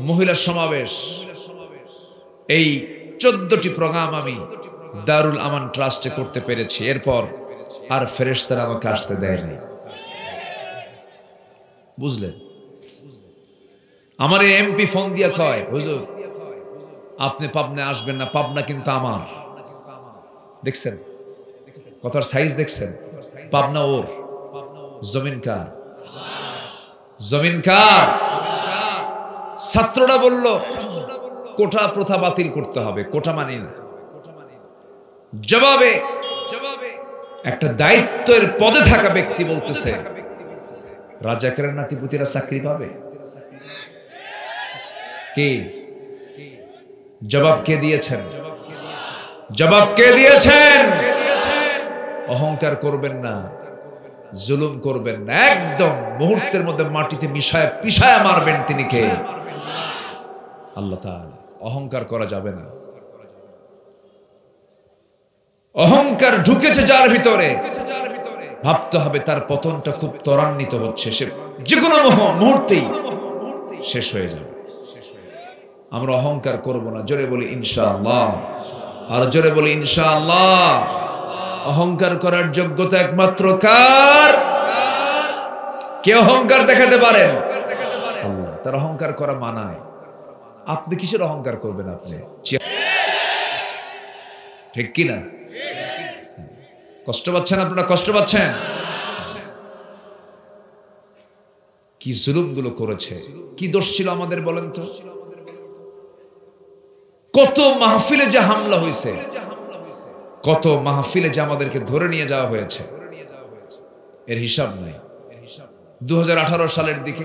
মহিলা সমাবেশ, এই 14টি প্রোগ্রাম আমি দারুল আমান ট্রাস্টে করতে পেরেছি। এরপর আর ফেরেশতারা আমাকে আসতে দেয় নাই। বুঝলেন? আমার এমপি ফোন দিয়া কয়, হুজুর আপনি পাবনায় আসবেন না, পাবনা কিন্তু আমার। দেখছেন কথার সাইজ? দেখছেন? পাবনা ওর, জমিন কার? জমিন কার? ছাত্ররা বলল কোঠা প্রথা বাতিল করতে হবে, কোঠা মানি না। জবাবে একটা দায়িত্বের পদে থাকা ব্যক্তি বলতেছে, রাজাকারের নাতিপুতিরা চাকরি পাবে? কে জবাব? কে দিয়েছেন জবাব? কে দিয়েছেন? অহংকার করবেন না, জুলুম করবেন না, একদম মুহূর্তের মধ্যে মাটিতে মিশায় পিশায় মারবেন। তিনি কে? আল্লাহ তাআলা। অহংকার করা যাবে না। অহংকার ঢুকেছে যার ভিতরে, ভাবতে হবে তার পতনটা খুব ত্বরান্বিত হচ্ছে, সে যে কোনো মুহূর্তেই শেষ হয়ে যাবে। আমরা অহংকার করব না। জোরে বলি ইনশাআল্লাহ। আর জোরে বলি ইনশাআল্লাহ। অহংকার করার যোগ্যতা একমাত্র কার? কে অহংকার দেখাতে পারেন? আল্লাহ। তার অহংকার করা মানায়। আপনি কিসের অহংকার করবেন? আপনি ঠিক কিনা? কষ্ট পাচ্ছেন আপনারা? কষ্ট পাচ্ছেন? কি জুলুমগুলো করেছে, কি দোষ ছিল আমাদের বলেন তো? কত মাহফিলে যে হামলা হয়েছে, কত মাহফিলে যে আমাদেরকে ধরে নিয়ে যাওয়া হয়েছে, এর হিসাব নাই। 2018 সালের দিকে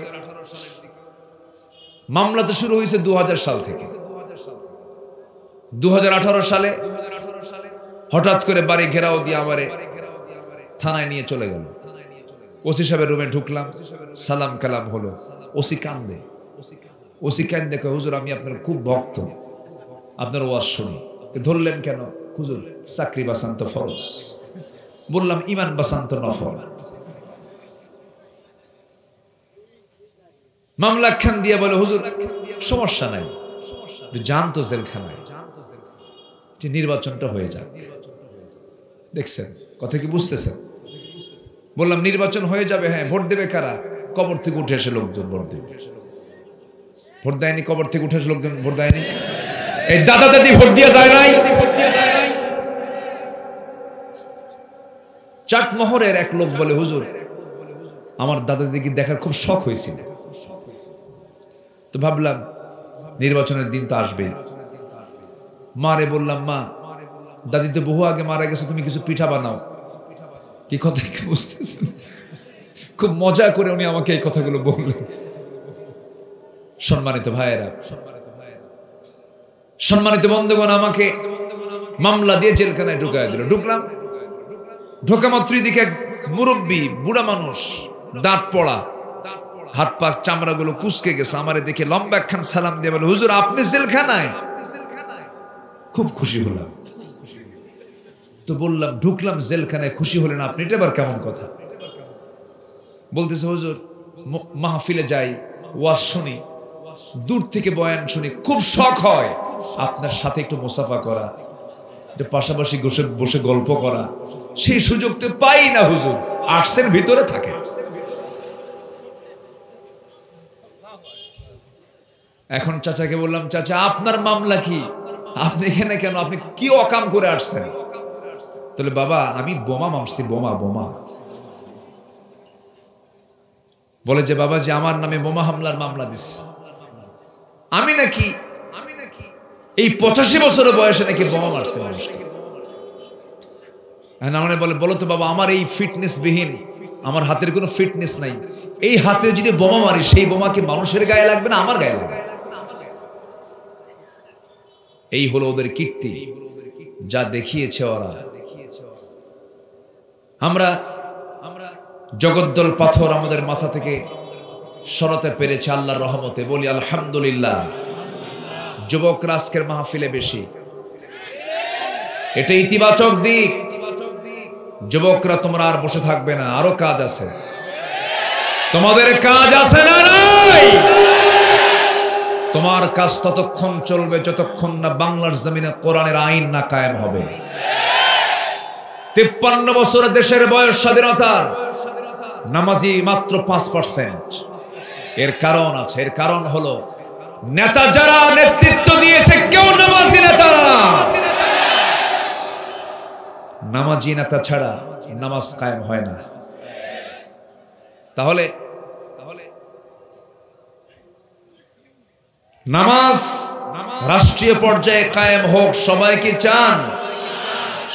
মামলা তো শুরু হয়েছে 2000 সাল থেকে। 2018 সালে হঠাৎ করে বাড়ি ঘেরাও দিয়ে আমারে থানায় নিয়ে চলে গেল। ওসি সাহেবের রুমে ঢুকলাম, সালাম কালাম হলো। ওসি কান্দে, কয় হুজুর আমি আপনার খুব ভক্ত, আপনার ওয়াজ শুনি। ধরলেন কেন? হুজুর চাকরি বাঁচান তো ফরজ। বললাম ইমান বাঁচান তো নফল। মামলা খান দিয়া বলে হুজুর সমস্যা নাই, যান তো জেলখানায়, যে নির্বাচনটা হয়ে যাক। দেখছেন কথা কি বুঝতেছেন? বললাম নির্বাচন হয়ে যাবে, হ্যাঁ ভোট দেবে কারা? কবর থেকে উঠে এসে লোকজন ভোট দেবে। ভোট দেয়নি, কবর থেকে উঠে এসে লোকজন ভোট দেয়নি। এই দাদা দাদি ভোট দিয়া যায় নাই। চাটমোহরের এক লোক বলে হুজুর আমার দাদা দাদিকে দেখার খুব শখ হয়েছিল, তো ভাবলাম নির্বাচনের দিন তো আসবেই। মারে বললাম মা দাদি তো বহু আগে মারা গেছে, তুমি কিছু পিঠা বানাও। কি কথা বুঝতেছেন? খুব মজা করে উনি আমাকে এই কথাগুলো বললেন। সম্মানিত ভাইয়েরা, সম্মানিত বন্ধুগণ, আমাকে মামলা দিয়ে জেলখানায় ঢুকায় দিল। ঢুকলাম, ঢোকা মাত্রই দিকে এক মুরব্বী বুড়া মানুষ, দাঁত পড়া, হাত পা চামড়াগুলো কুচকে গেছে, আমারে দেখে লম্বা একখান সালাম দিয়ে বলে হুজুর আপনি জেলখানায়? খুব খুশি হলাম। তো বললাম ঢুকলাম জেলখানায়, খুশি হলেন আপনি, এটা আবার কেমন কথা? বলতেছে হুজুর মাহফিলে যাই, ওয়াজ শুনি, দূর থেকে বয়ান শুনি, খুব শখ হয় আপনার সাথে একটু মুসাফা করা, পাশাপাশি বসে গল্প করা, সেই সুযোগ তো পাই না হুজুর, আর্টসের ভিতরে থাকে। এখন চাচাকে বললাম চাচা আপনার মামলা কি, আপনি এখানে কেন, আপনি কি অকাম করে আসছেন? তাহলে বাবা আমি বোমা মারছি, বোমা বোমা। বলে যে বাবা যে আমার নামে বোমা হামলার মামলা দিছে, আমি নাকি এই 85 বছর বয়সে নাকি বোমা মারছে মানুষকে। আমাকে বলে বলো তো বাবা আমার এই ফিটনেস বিহীন, আমার হাতের কোনো ফিটনেস নাই, এই হাতে যদি বোমা মারি সেই বোমা কি মানুষের গায়ে লাগবে না আমার গায়ে লাগবে? এই হলো ওদের কীর্তি, যা দেখিয়েছে ওরা। আমরা জগদ্দল পাথর আমাদের মাথা থেকে সরাতে পেরেছে আল্লাহর রহমতে, বলি আলহামদুলিল্লাহ। যুবকরা আজকের মাহফিলে বেশি, এটা ইতিবাচক দিক। যুবকরা তোমরা আর বসে থাকবে না, আরো কাজ আছে, তোমাদের কাজ আছে না নাই? তোমার কাজ ততক্ষণ চলবে যতক্ষণ না বাংলার জমিনে কোরআনের আইন না কায়েম হবে। 53 বছর দেশের বয়স স্বাধীনতার, নামাজি মাত্র 5%। এর কারণ আছে, এর কারণ হলো নেতা যারা নেতৃত্ব দিয়েছে কেউ নামাজি নেতা না। নামাজি নেতা ছাড়া নামাজ কায়েম হয় না। তাহলে নামাজ রাষ্ট্রীয় পর্যায়ে কায়েম হোক, সবাইকে চান,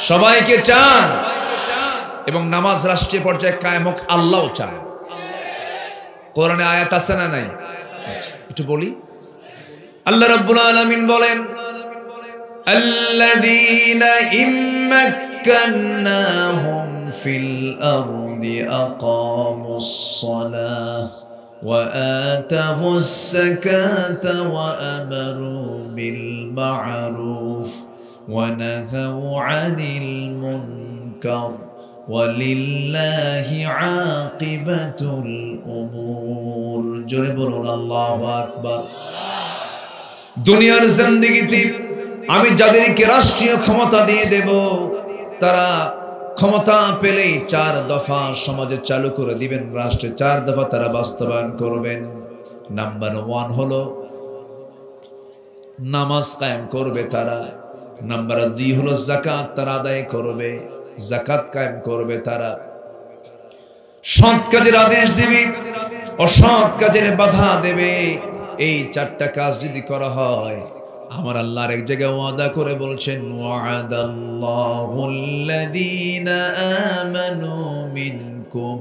সবাইকে চান, এবং নামাজ রাষ্ট্রীয় পর্যায়ে কায়েম হোক আল্লাহও চান। কোরআনে আয়াত আছে না নাই? একটু বলি, আল্লাহ রাব্বুল আলামিন বলেন আল্লাযীনা ইম্মাক্কান্নাহুম ফিল আরদি আকামুস সালাহ ওয়া আতাউস যাকাতা ওয়া আমারু বিল মা'রুফ ওয়া নাহাউ আনিল মুনকার ওয়ালিল্লাহি আকিবাতুল উমুর। জোরে বলুন আল্লাহু আকবার। দুনিয়ার জিন্দেগিতে আমি যাদেরকে রাষ্ট্রীয় ক্ষমতা দিয়ে দেব, তারা ক্ষমতা পেলেই 4 দফা সমাজে চালু করে দিবেন, রাষ্ট্রে 4 দফা তারা বাস্তবায়ন করবেন। নাম্বার 1 হলো নামাজ কায়েম করবে তারা। নাম্বার 2 হলো যাকাত তারা আদায় করবে, যাকাত কায়েম করবে তারা। সৎ কাজের আদেশ দিবে, অসৎ কাজের বাধা দেবে। এই 4টা কাজ যদি করা হয়, আমার আল্লাহর এক জায়গায় ওয়াদা করে বলছেন ওয়া'আদাল্লাহুল্লাযীনা আমানু মিনকুম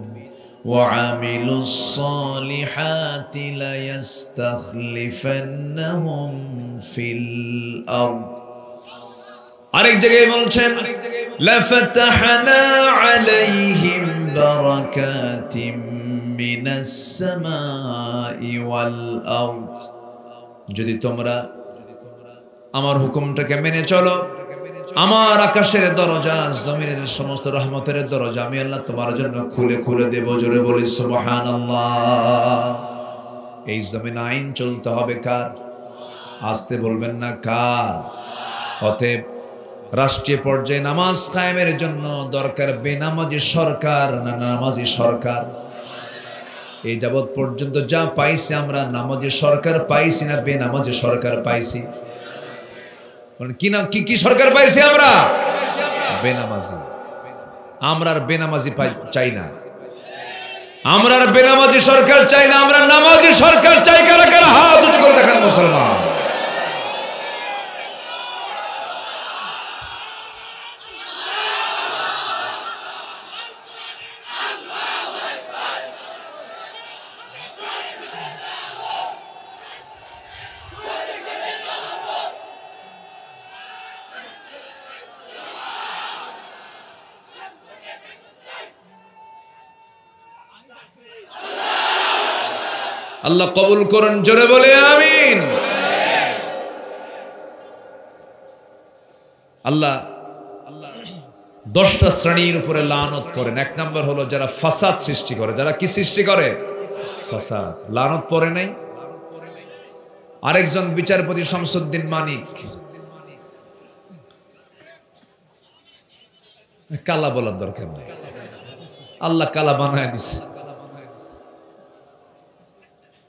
ওয়া আমিলুস সালিহাতি লায়াস্তাখলিফান্নাহুম ফিল আরদ। আরেক জায়গায় বলছেন লাফাতাহনা আলাইহিম বারাকাতিম মিনাস সামাই ওয়াল আরদ। যদি তোমরা আমার হুকুমটাকে মেনে চলো, আমার আকাশের দরজা, জমিনের সমস্ত রহমতের দরজা আমি আল্লাহ তোমার জন্য খুলে খুলে দেব। জোরে বলি সুবহানাল্লাহ। এই জমিন আইন চলতে হবে কার? আসতে বলবেন না কার? অতএব রাষ্ট্রীয় পর্যায়ে নামাজ কায়েমের জন্য দরকার বেনামাজি সরকার না নামাজি সরকার? এই যাবৎ পর্যন্ত যা পাইছি আমরা, নামাজি সরকার পাইছি না বেনামাজি সরকার পাইছি? কি সরকার পাইছি আমরা? বেনামাজি। আমরা আর বেনামাজি চাই না, আমরা আর বেনামাজি সরকার চাই না, আমরা নামাজি সরকার চাই। কারা কারা হাত উঁচু করে দেখান মুসলমান? আল্লাহ কবুল করুন, জোরে বলে আমিন। আল্লাহ 10টা শ্রেণীর উপরে লানত করেন। 1 নম্বর হলো যারা ফাসাদ সৃষ্টি করে। যারা কি সৃষ্টি করে? ফাসাদ। লানত পড়ে নাই? আরেকজন বিচারপতি শামসুদ্দিন মানিক, কালা বলার দরকার নাই, আল্লাহ কালা বানায় দিছে।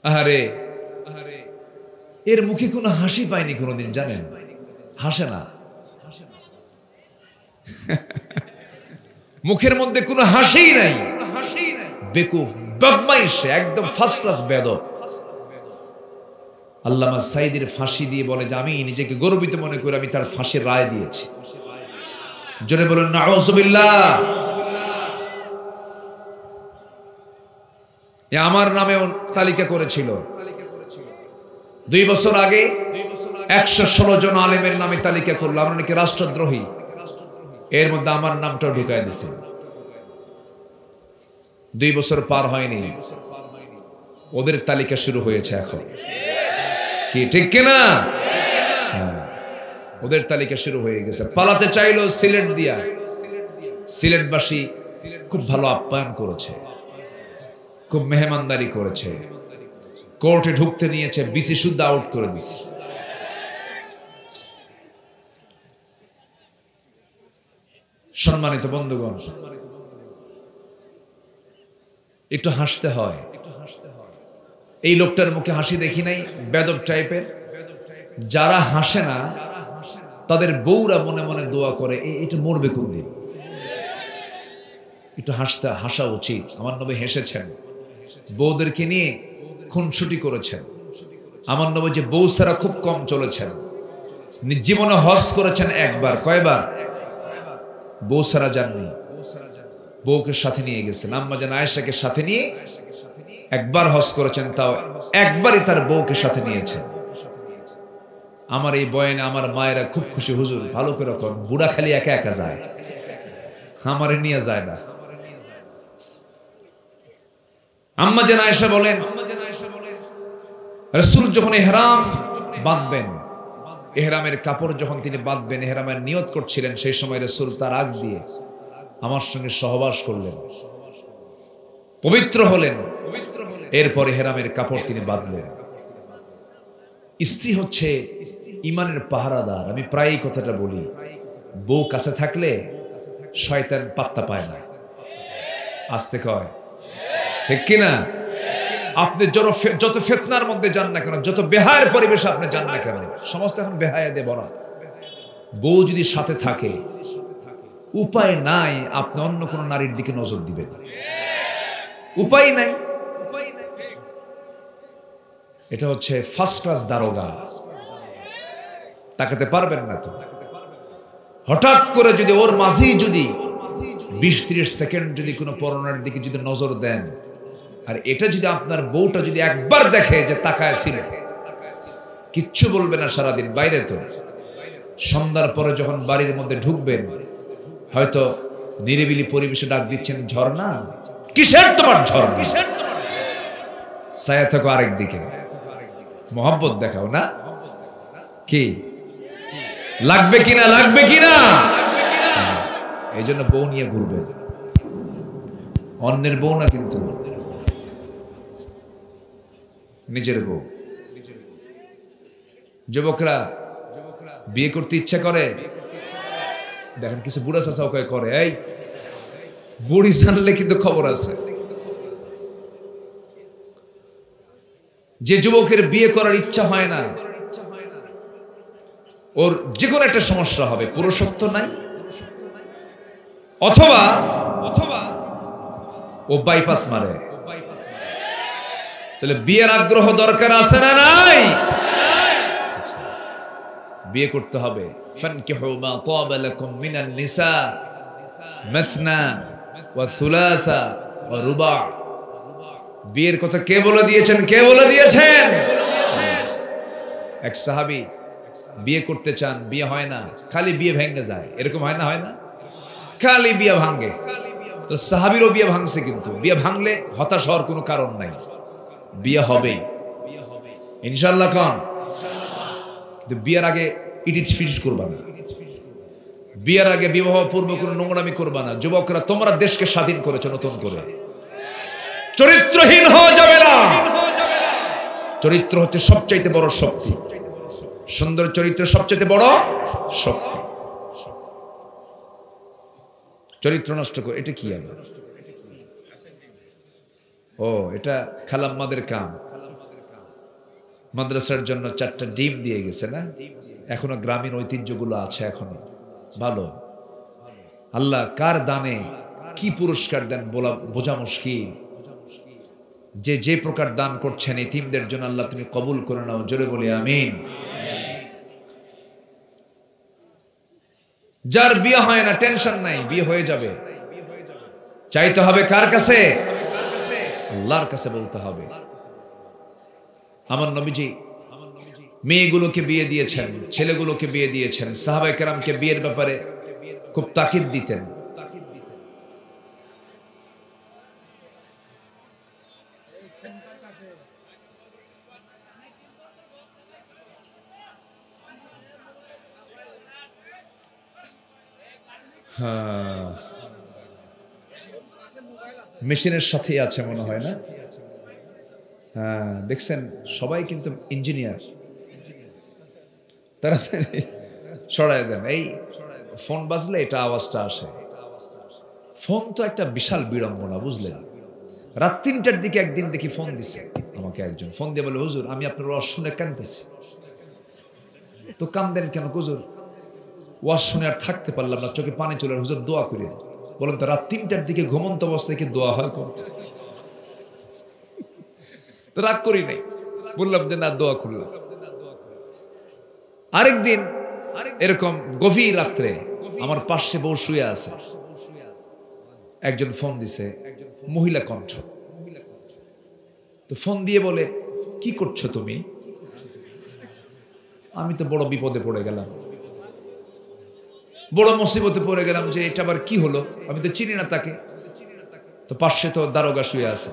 আরে এর মুখে কোনো হাসি পায়নি কোনোদিন, জানেন? হাসে না, মুখের মধ্যে কোনো হাসিই নাই। বেকুফ, বদমাইশ, একদম ফার্স্ট ক্লাস বেয়াদব। আল্লামা সাইদির ফাঁসি দিয়ে বলে যে আমি নিজেকে গর্বিত মনে করে আমি তার ফাঁসির রায় দিয়েছি। জোরে বলেন নাউযুবিল্লাহ। আমার নামেও তালিকা করেছিল 2 বছর আগে। 116 জন আলেমের নামে তালিকা করলো, আমরা নাকি রাষ্ট্রদ্রোহী। এর মধ্যে আমার নামটাও ঢুকায় দিছে। 2 বছর পার হয়নি, ওদের তালিকা শুরু হয়েছে এখন। কি ঠিক কিনা? ওদের তালিকা শুরু হয়ে গেছে। পালাতে চাইলো সিলেট দিয়া, সিলেটবাসী খুব ভালো আপ্যায়ন করেছে, খুব মেহমানদারি করেছে, কোর্টে ঢুকতে নিয়েছে, বিসি শুদ্ধ আউট করে দিছে। সম্মানিত বন্ধুগণ, একটু হাসতে হয়। এই লোকটার মুখে হাসি দেখি নাই, বেদব টাইপের। যারা হাসে না তাদের বউরা মনে মনে দোয়া করে এটা মরবে কোন দিন। একটু হাসা উচিত। আমার নবী হেসেছেন, বউদেরকে নিয়ে খুনসুটি করেছেন। আমার নবী যে বউ ছাড়া খুব কম চলেছেন, জীবনে হজ করেছেন একবার। কয়বার? বউ ছাড়া যাননি, বউকে সাথে নিয়ে গেছেন। আম্মা জান আয়েশাকে সাথে নিয়ে একবার হজ করেছেন, তাও একবারই তার বউকে সাথে নিয়েছেন। আমার এই বয়ানে আমার মায়েরা খুব খুশি। হুজুর ভালো করে কর, বুড়া খালি একা একা যায়, আমারে নিয়ে যায় না। আম্মা জান আয়েশা বলেন, রাসূল যখন ইহরাম বাঁধবেন, ইহরামের কাপড় যখন তিনি বাঁধবেন, ইহরামের নিয়ত করছিলেন, সেই সময় রাসূল তার আগ দিয়ে আমার সঙ্গে সহবাস করলেন, পবিত্র হলেন। এরপর ইহরামের কাপড় তিনি বাঁধলেন। স্ত্রী হচ্ছে ঈমানের পাহারাদার। আমি প্রায়ই কথাটা বলি, বউ কাছে থাকলে শয়তান পাত্তা পায় না। আস্তে কয়, ঠিক কিনা? আপনি যত ফিতনার মধ্যে যান না কেন, যত বেহায়ের পরিবেশে আপনি যান না কেন, সমস্ত এখন বেহায়া দিয়ে ভরা। বউ যদি সাথে থাকে, উপায় নাই আপনি অন্য কোন নারীর দিকে নজর দিবেন, উপায় নাই। এটা হচ্ছে ফার্স্ট ক্লাস দারোগা, তাকাতে পারবেন না তো। হঠাৎ করে যদি ওর মাঝেই যদি 20-30 সেকেন্ড যদি কোনো পরনার দিকে যদি নজর দেন, আর এটা যদি আপনার বউটা যদি একবার দেখে যে তাকায় ছিল, কিচ্ছু বলবে না সারাদিন। বাইরে তো সন্ধ্যার পরে যখন বাড়ির মধ্যে ঢুকবেন, হয়তো নিরিবিলি পরিবেশে ডাক দিচ্ছেন, ঝর্ণা কিসের তোমার ঝর্ণা, ছায়া থাকো আরেক দিকে, মোহাব্বত দেখাও না। কি লাগবে কিনা, লাগবে কিনা? এই জন্য বউ নিয়ে ঘুরবে, অন্যের বউ না, কিন্তু নিজের বউ। যুবকরা বিয়ে করতে ইচ্ছা করে, দেখেন কিছু বুড়া চাচাও করে, এই বুড়ি জানলে কিন্তু খবর আছে। যে যুবকের বিয়ে করার ইচ্ছা হয় না, ওর যে কোনো একটা সমস্যা হবে, পুরুষত্ব নাই, অথবা ও বাইপাস মারে। তাহলে বিয়ের আগ্রহ দরকার আছে না নাই? বিয়ে করতে হবে। ফানকিহু মা তাবা লাকুম মিনান নিসা মাসনা ওয়া থুলাসা ওয়া রুবা। বিয়ের কথা কে বলে দিয়েছেন? কে বলে দিয়েছেন? এক সাহাবী বিয়ে করতে চান, বিয়ে হয় না, খালি বিয়ে ভেঙে যায়। এরকম হয় না? হয় না? খালি বিয়ে ভাঙে। তো সাহাবীরও বিয়ে ভাঙছে, কিন্তু বিয়ে ভাঙলে হতাশ হওয়ার কোনো কারণ নাই, বিয়ে হবেই ইনশাআল্লাহ। কোন কিন্তু বিয়ের আগে ইডিট ফিডিট করবা না, বিয়ের আগে বিবাহ পূর্ব কোনো নোংরামি করবা না। যুবকরা, তোমরা দেশকে স্বাধীন করেছো নতুন করে, চরিত্রহীন হওয়া যাবে না। চরিত্র হচ্ছে সবচাইতে বড় শক্তি, সুন্দর চরিত্র সবচাইতে বড় শক্তি। চরিত্র নষ্ট করে এটা কি আবার? ও, এটা খালাম্মাদের কাম। মাদ্রাসার জন্য 4টা ডিম দিয়ে গেছে না? এখনো গ্রামীণ ঐতিহ্যগুলো আছে, এখনো ভালো। আল্লাহ কার দানে কি পুরস্কার দেন বোঝা মুশকিল। যে যে প্রকার দান করছেন এতিমদের জন্য আল্লাহ তুমি কবুল করে নাও, জোরে বলি আমিন। যার বিয়ে হয় না টেনশন নাই, বিয়ে হয়ে যাবে। চাইতে হবে কার কাছে? আল্লাহর কাছে বলতে হবে। আমার নবীজি মেয়েগুলোকে বিয়ে দিয়েছেন, ছেলেগুলোকে বিয়ে দিয়েছেন। সাহাবায়ে কেরামকে বিয়ের ব্যাপারে খুব তাকিদ দিতেন। মেশিনের সাথেই আছে মনে হয় না? হ্যাঁ, দেখছেন সবাই কিন্তু ইঞ্জিনিয়ার। তাড়াতাড়ি সরাই দেন, এই ফোন বাজলে এটা আওয়াজটা আসে। ফোন তো একটা বিশাল বিড়ম্বনা, বুঝলেন? রাত 3টার দিকে একদিন দেখি ফোন দিছে আমাকে একজন, ফোন দিয়ে বলে, হুজুর আমি আপনার ওয়াজ শুনে কাঁদতেছি। তো কান্দেন কেন হুজুর? ওয়াজ শুনে আর থাকতে পারলাম না, চোখে পানি চলে। হুজুর দোয়া করে বলেন তো, রাত 3টার দিকে ঘুমন্ত অবস্থায় কি দোয়া হয়? তো রাগ করি নাই, বললাম যে না, দোয়া করলাম। আরেকদিন এরকম গভীর রাত্রে আমার পাশে বউ শুয়ে আছে, একজন ফোন দিছে, মহিলা কণ্ঠ। তো ফোন দিয়ে বলে, কি করছো তুমি? আমি তো বড় বিপদে পড়ে গেলাম, বড় মুসিবতে পড়ে গেলাম, যে এটা আবার কি হলো, আমি তো চিনি না তাকে। তো পাশে তো দারোগা শুয়ে আছে,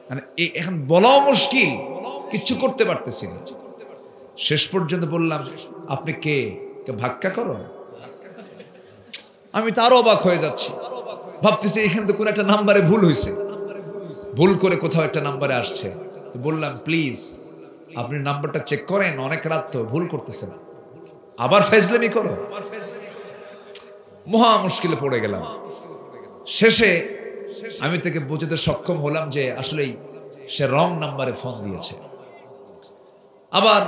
মানে এখন বলাও মুশকিল, কিচ্ছু করতে পারতেছি না। শেষ পর্যন্ত বললাম, আপনি কে? ভাক্কা করো। আমি তো আরো অবাক হয়ে যাচ্ছি, ভাবতেছি এখানে তো কোন একটা নাম্বারে ভুল হয়েছে, ভুল করে কোথাও একটা নাম্বারে আসছে। তো বললাম, প্লিজ আপনি নাম্বারটা চেক করেন, অনেক রাত তো, ভুল করতেছেন, আবার ফাজলামি করো। মহা মুশকিলে পড়ে গেলাম। শেষে আমি তাকে বোঝাতে সক্ষম হলাম যে আসলেই সে রং নাম্বারে ফোন দিয়েছে। আবার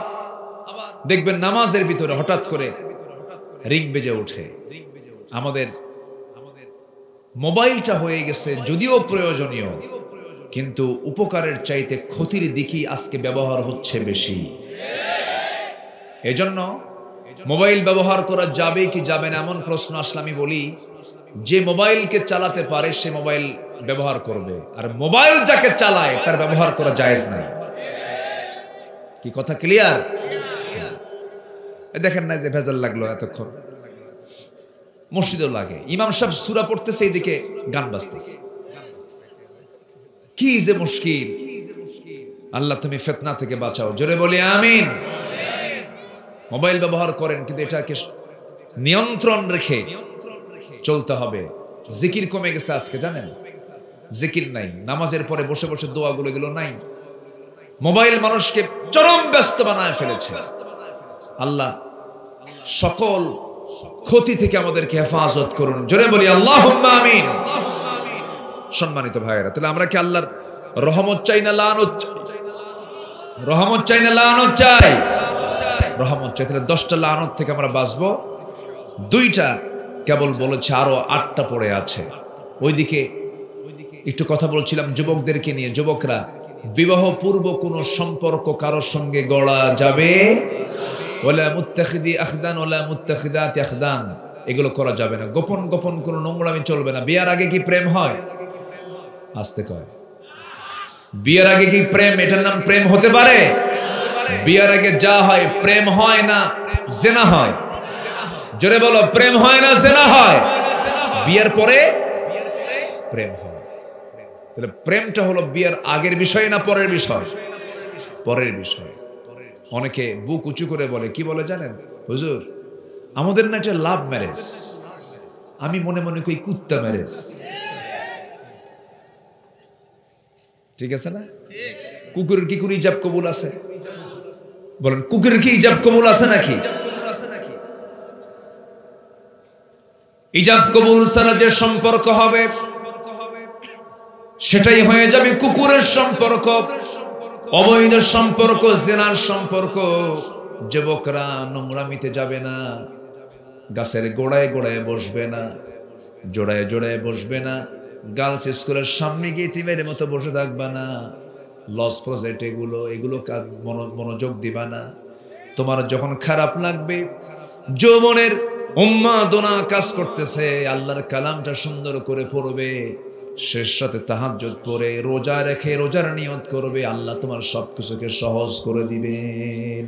দেখবেন নামাজের ভিতরে হঠাৎ করে রিং বেজে ওঠে। আমাদের মোবাইলটা হয়ে গেছে যদিও প্রয়োজনীয়, কিন্তু উপকারের চাইতে ক্ষতির দিকই আজকে ব্যবহার হচ্ছে বেশি। এজন্য মোবাইল ব্যবহার করা যাবে কি যাবে না এমন প্রশ্ন আসলে আমি বলি, যে মোবাইলকে চালাতে পারে সে মোবাইল ব্যবহার করবে, আর মোবাইল যাকে চালায় তার ব্যবহার করা জায়েজ নাই। কি কথা ক্লিয়ার? দেখেন না যে ভেজাল লাগলো এতক্ষণ, মসজিদও লাগে, ইমাম সাহেব সূরা পড়তেছে, এইদিকে গান বাজতেছে, কি যে মুশকিল। আল্লাহ তুমি ফিতনা থেকে বাঁচাও, জোরে বলি আমিন। মোবাইল ব্যবহার করেন, কিন্তু এটাকে নিয়ন্ত্রণ রেখে চলতে হবে। জিকির কমে গেছে আজকে, জানেন? জিকির নাই, নামাজের পরে বসে বসে দোয়াগুলো এগুলো নাই। মোবাইল মানুষকে চরম ব্যস্ত বানায় ফেলেছে। আল্লাহ সকল ক্ষতি থেকে আমাদেরকে হেফাজত করুন, জোরে বলি আল্লাহুম্মা আমিন। সম্মানিত ভাইয়েরা, তাহলে আমরা কি আল্লাহর রহমত চাই না লানত চাই? রহমত চাই না লানত চাই? রহমত চাই। তাহলে 10টা লানত থেকে আমরা বাঁচবো, 2টা কেবল বলেছে, আরো 8টা পড়ে আছে। ওইদিকে একটু কথা বলছিলাম যুবকদেরকে নিয়ে। যুবকরা, বিবাহ পূর্ব কোন সম্পর্ক কারোর সঙ্গে গড়া যাবে, ওয়ালা মুত্তাখিদি আখদান ওয়ালা মুত্তাখিদাতি আখদান, এগুলো করা যাবে না। গোপন গোপন কোন নোংরামি চলবে না। বিয়ার আগে কি প্রেম হয়? আস্তে কয়, বিয়ার আগে কি প্রেম? এটার নাম প্রেম হতে পারে? বিয়ার আগে যা হয় প্রেম হয় না, জেনা হয়। জোরে বলো, প্রেম হয় না জেনা হয়? বিয়ার পরে প্রেম হয়। তাহলে প্রেমটা হলো বিয়ার আগের বিষয় না পরের বিষয়? পরের বিষয়। অনেকে বুক উঁচু করে বলে, কি বলে জানেন? হুজুর, আমাদের না এটা লাভ ম্যারেজ। আমি মনে মনে কই কুত্তা ম্যারেজ। ঠিক আছে না? কুকুরের কি কোনো ইজাব কবুল আছে? বলেন, কুকুরের কি ইজাব কবুল আছে নাকি? ইজাব কবুল ছাড়া যে সম্পর্ক হবে সেটাই হয়ে যাবে কুকুরের সম্পর্ক, অবৈধ সম্পর্ক, জিনার সম্পর্ক। যুবকরা নোংরামিতে যাবে না, গাছের গোড়ায় গোড়ায় বসবে না, জোড়ায় জোড়ায় বসবে না, গার্লস স্কুলের সামনে গিয়ে তিমের মতো বসে থাকবে না, লস প্রজেক্ট এগুলো মনোযোগ দিবা না। তোমার যখন খারাপ লাগবে, যৌবনের উন্মাদনা কাজ করতেছে, আল্লাহর কালামটা সুন্দর করে পড়বে, শেষ রাতে তাহাজ্জুদ পড়ে রোজা রেখে রোজার নিয়ত করবে, আল্লাহ তোমার সবকিছুকে সহজ করে দিবেন।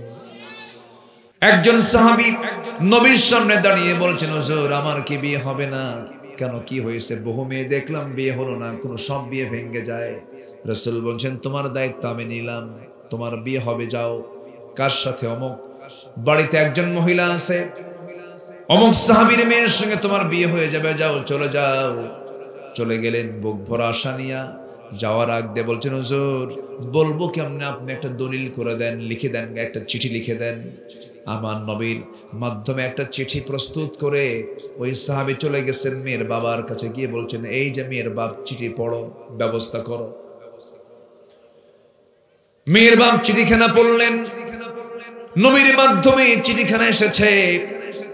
একজন সাহাবী নবীর সামনে দাঁড়িয়ে বলছেন, হুজুর, আমার কি বিয়ে হবে না? কেন, কি হয়েছে? বহু মেয়ে দেখলাম, বিয়ে হলো না, কোন সব বিয়ে ভেঙে যায়। রাসূল বলছেন, তোমার দায়িত্ব আমি নিলাম, তোমার বিয়ে হবে, যাও। কার সাথে? অমুক বাড়িতে একজন মহিলা আছে, অমুক সাহাবীর মেয়ের সঙ্গে তোমার বিয়ে হয়ে যাবে, যাও, চলে যাও। চলে গেলেন বুক ভরা আশা নিয়া। যাওয়ার আগ দিয়ে বলছেন, হুজুর, বলবো কেমনে? আপনি একটা দলিল করে দেন, লিখে দেন, একটা চিঠি লিখে দেন। আমার নবীর মাধ্যমে একটা চিঠি প্রস্তুত করে ওই সাহাবী চলে গেছেন মেয়ের বাবার কাছে, গিয়ে বলছেন, এই যে মেয়ের বাপ, চিঠি পড়ো, ব্যবস্থা করো। মেয়ের বাপ চিঠিখানা পড়লেন, নবীর মাধ্যমে চিঠিখানা এসেছে।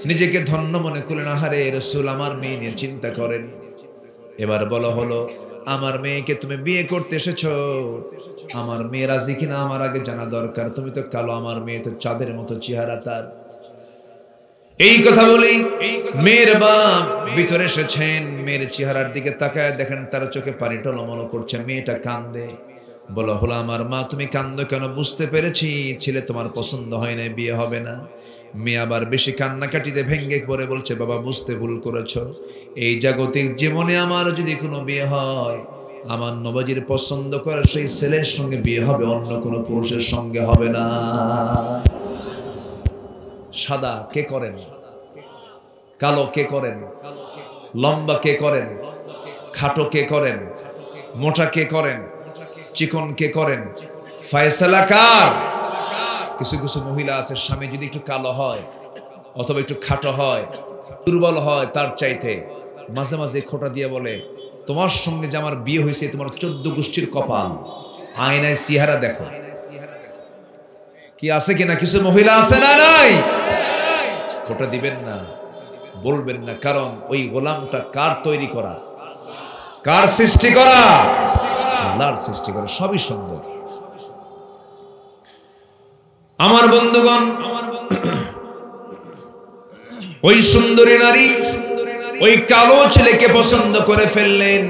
নিজেকে ধন্য মনে করলেন, আহারে রাসূল আমার মেয়ে নিয়ে চিন্তা করেন। এবার বলা হলো, আমার মেয়েকে তুমি বিয়ে করতে এসেছো, আমার মেয়ে রাজি কিনা আমার আগে জানা দরকার। তুমি তো কালো, আমার মেয়ে তো চাঁদের মতো চেহারা তার। এই কথা বলি মেয়ের বাপ ভিতরে এসেছেন, মেয়ের চেহারার দিকে তাকায় দেখেন তার চোখে পানি টলমল করছে, মেয়েটা কান্দে। বলা হলো, আমার মা, তুমি কান্দো কেন? বুঝতে পেরেছি ছেলে তোমার পছন্দ হয় না, বিয়ে হবে না। মেয়ে আবার বেশি কান্নাকাটিতে ভেঙ্গে পড়ে বলছে, বাবা, বুঝতে ভুল করেছো। এই জাগতিক জীবনে আমার যদি কোনো বিয়ে হয়, আমার নবীর পছন্দ করা সেই ছেলের সঙ্গে বিয়ে হবে, অন্য কোনো পুরুষের সঙ্গে হবে না। সাদা কে করেন? কালো কে করেন? লম্বা কে করেন? খাটো কে করেন? মোটা কে করেন? চিকন কে করেন? ফয়সালা কার? কিছু কিছু মহিলা আছে, স্বামী যদি একটু কালো হয় অথবা একটু খাটো হয়, দুর্বল হয়, তার চাইতে মাঝে মাঝে খোঁটা দিয়ে বলে, তোমার সঙ্গে যে আমার বিয়ে হয়েছে তোমার 14 গোষ্ঠীর কপাল, আয়নায় চেহারা দেখো। কি আছে কিনা? কিছু মহিলা আছে না? নাই? খোঁটা দিবেন না, বলবেন না, কারণ ওই গোলামটা কার তৈরি করা? কার সৃষ্টি করা? আল্লাহর সৃষ্টি করা। সবই সুন্দর। আমার বন্ধুগণ, ওই সুন্দরী নারী ওই কালো ছেলেকে পছন্দ করে ফেললেন।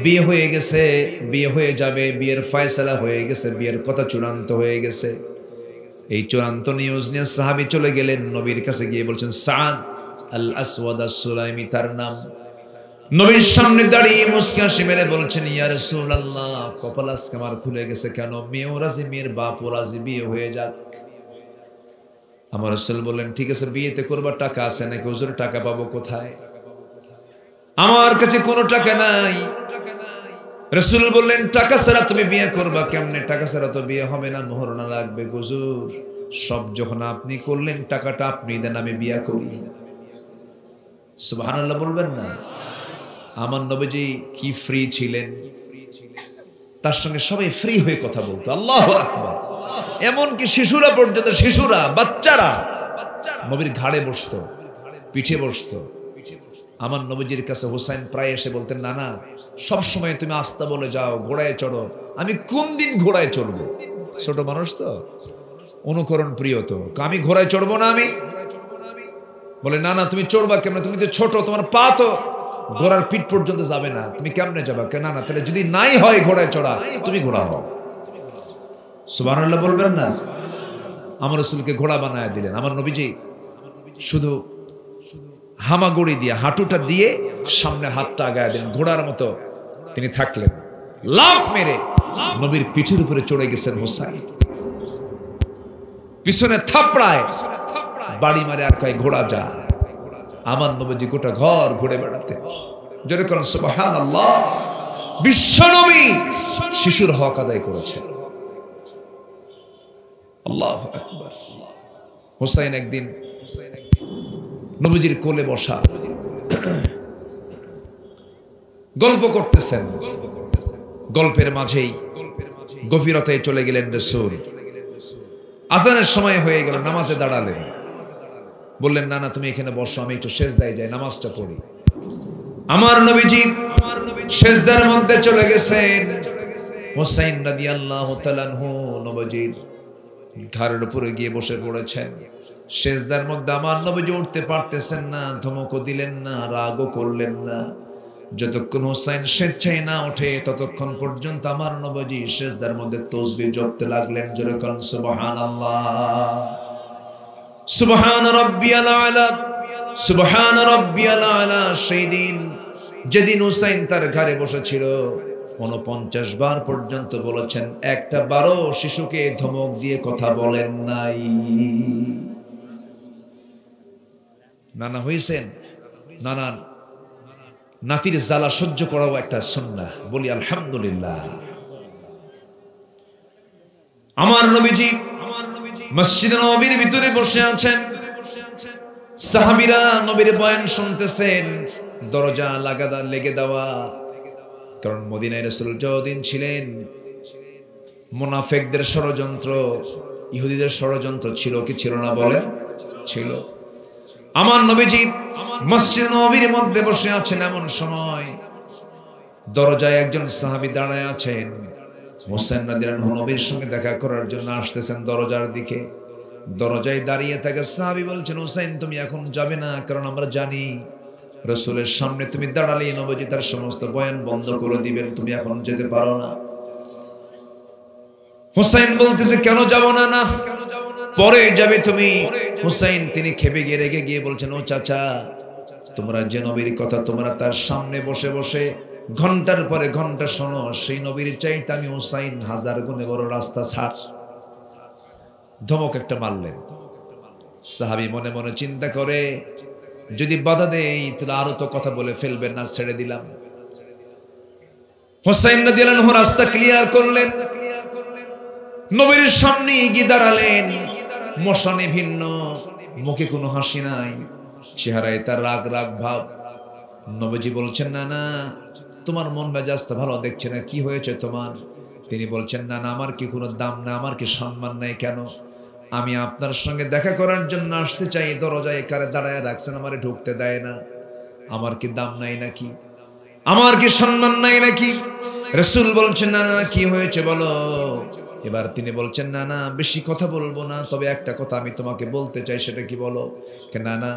বিয়ে হয়ে গেছে, বিয়ে হয়ে যাবে, বিয়ের ফয়সালা হয়ে গেছে, বিয়ের কথা চূড়ান্ত হয়ে গেছে। এই চূড়ান্ত নিউজ নিয়ে সাহাবী চলে গেলেন নবীর কাছে, গিয়ে বলছেন, সাদ আল আসওয়াদ আস-সুলাইমি তার নাম। নবীর সামনে দাঁড়িয়ে মুস্কি হাসি মেরে বলছেন, ইয়া রাসূলুল্লাহ, কপাল আজকে আমার খুলে গেছে। কেন? মেয়েও রাজি, মেয়ের বাপও রাজি, বিয়ে হয়ে যাক। আমার রাসূল বললেন, ঠিক আছে, বিয়েতে করবার টাকা আছে নাকি? হুজুর, টাকা পাবো কোথায়? আমার কাছে কোনো টাকা নাই। রাসূল বললেন, টাকা ছাড়া তুমি বিয়ে করবা কেমনে? টাকা ছাড়া তো বিয়ে হবে না, মোহরনা লাগবে। হুজুর, সব যখন আপনি করলেন, টাকাটা আপনি দেন, আমি বিয়ে করি। সুবহানাল্লাহ বলবেন না? আমার নবীজি কি ফ্রি ছিলেন, তার সঙ্গে সবাই ফ্রি হয়ে কথা বলতো। আল্লাহু আকবার। এমনকি শিশুরা পর্যন্ত, শিশুরা, বাচ্চারা নবীর ঘাড়ে বসতো, পিঠে বসতো। আমার নবীজির কাছে হুসাইন প্রায় এসে বলতেন, না না, সব সময় তুমি আস্তা বলে যাও, ঘোড়ায় চড়ো, আমি কোন দিন ঘোড়ায় চড়বো? ছোট মানুষ তো, অনুকরণ প্রিয় তো, আমি ঘোড়ায় চড়বো না। আমি বলে, না না, তুমি চড়বা কেমনে? তুমি তো ছোট, তোমার পা তো ঘোড়ার পিঠ পর্যন্ত যাবে না, তুমি কেমনে যাবা? না না, তাহলে যদি নাই হয় ঘোড়ায় চড়া, তুমি ঘোড়া হও। সুবহানাল্লাহ বলবেন না? আমার রাসূলকে ঘোড়া বানায় দিলেন। আমার নবীজি শুধু হামাগুড়ি দিয়ে, হাঁটুটা দিয়ে সামনে হাতটা আগায় দিলেন, ঘোড়ার মতো তিনি থাকলেন। লাফ মেরে নবীর পিঠের উপরে চড়ে গেছেন হুসাইন। পিছনে থাপড়ায় বাড়ি মারে আর কয়, ঘোড়া যা। আমার নবীজি গোটা ঘর ঘুরে বেড়াতে। জোরে করেন সুবহানাল্লাহ। বিশ্বনবী শিশুর হক আদায় করেছে। আল্লাহু আকবার। হুসাইন একদিন নবীজির কোলে বসা, গল্প করতেছেন। গল্পের মাঝেই গভীরতায় চলে গেলেন রাসূল। আজানের সময় হয়ে গেল, নামাজে দাঁড়ালেন। বললেন, না না, তুমি এখানে বসো, আমি একটু সিজদায় যাই, নামাজটা পড়ি। আমার নবীজি সিজদার মধ্যে চলে গেছেন। হুসাইন রাদিয়াল্লাহু তাআলা আনহু নবীজির ঘাড়ের উপরে গিয়ে বসে পড়েছেন। সিজদার মধ্যে আমার নবীজি উঠতে পারতেছেন না, ধমকও দিলেন না, রাগও করলেন না। যতক্ষণ হুসাইন স্বেচ্ছায় না ওঠে, ততক্ষণ পর্যন্ত আমার নবীজি সিজদার মধ্যে তাসবিহ জপতে লাগলেন। জোরে কোন সুবহানাল্লাহ। সুবহান রাব্বিয়াল আলা, সুবহান রাব্বিয়াল আলা। সেই দিন যেদিন হুসাইন তার ঘাড়ে বসেছিল, 49 বার পর্যন্ত বলেছেন, একটা বারো শিশুকে ধমক দিয়ে কথা বলেন নাই। নানা হয়েছেন, নানা নাতির জ্বালা সহ্য করাও একটা সুন্নাহ। বলি আলহামদুলিল্লাহ। আমার নবীজি মসজিদে নববীর ভিতরে বসে আছেন। সাহাবীরা নবীর বয়ান শুনতেছেন। দরজা লেগে দেওয়া, কারণ মদিনায় রাসূল যতদিন ছিলেন, মুনাফিকদের ষড়যন্ত্র, ইহুদিদের ষড়যন্ত্র ছিল কি ছিল না বলেন? ছিল। আমার নবীজি মসজিদ নববীর মধ্যে বসে আছেন। এমন সময় দরজায় একজন সাহাবী দাঁড়ায় আছেন। হুসাইন রাদিয়াল্লাহু আনহু নবীর সঙ্গে দেখা করার জন্য আসতেছেন দরজার দিকে। দরজায় দাঁড়িয়ে থাকা সাহাবী বলছেন, হুসাইন তুমি এখন যাবে না, কারণ আমরা জানি রাসূলের সামনে তুমি দাঁড়ালেই নবীজি তার সমস্ত বয়ান বন্ধ করে দিবেন, তুমি এখন যেতে পারো না। হুসাইন বলতেছে, কেন যাব না? না, পরে যাবে তুমি। হুসাইন তিনি খেপে গিয়ে রেগে গিয়ে বলছেন, ও চাচা, তোমরা যে নবীর কথা তোমরা তার সামনে বসে বসে ঘন্টার পরে ঘন্টা শোনো, সেই নবীর চাইতে আমি হুসাইন 1000 গুণে বড় রাস্তা ছাড়। ধমক একটা মারলেন। সাহাবী মনে মনে চিন্তা করে, যদি বাধা দেই তাহলে আরো তো কথা বলে ফেলবেন, না, ছেড়ে দিলাম। হুসাইন রাদিয়াল্লাহু আনহু রাস্তা ক্লিয়ার করলেন, নবীর সামনে গিয়ে দাঁড়ালেন। মশানে ভিন্ন, মুখে কোনো হাসি নাই, চেহারায় তার রাগ রাগ ভাব। নবীজি বলছেন, না না, তোমার মন মেজাজ তো ভালো দেখছে না, কি হয়েছে তোমার? তিনি বলছেন, না না, আমার কি কোনো দাম না, আমার কি সম্মান নাই? কেন? আমি আপনার সঙ্গে দেখা করার জন্য আসতে চাই, দরজায় কারে দাঁড়ায় রাখছেন, আমারে ঢুকতে দেয় না। আমার কি দাম নাই নাকি? আমার কি সম্মান নাই নাকি? রাসূল বলছেন, না না, কি হয়েছে বলো। এবার তিনি বলছেন, না না, বেশি কথা বলবো না, তবে একটা কথা আমি তোমাকে বলতে চাই, সেটা কি বলো? না না,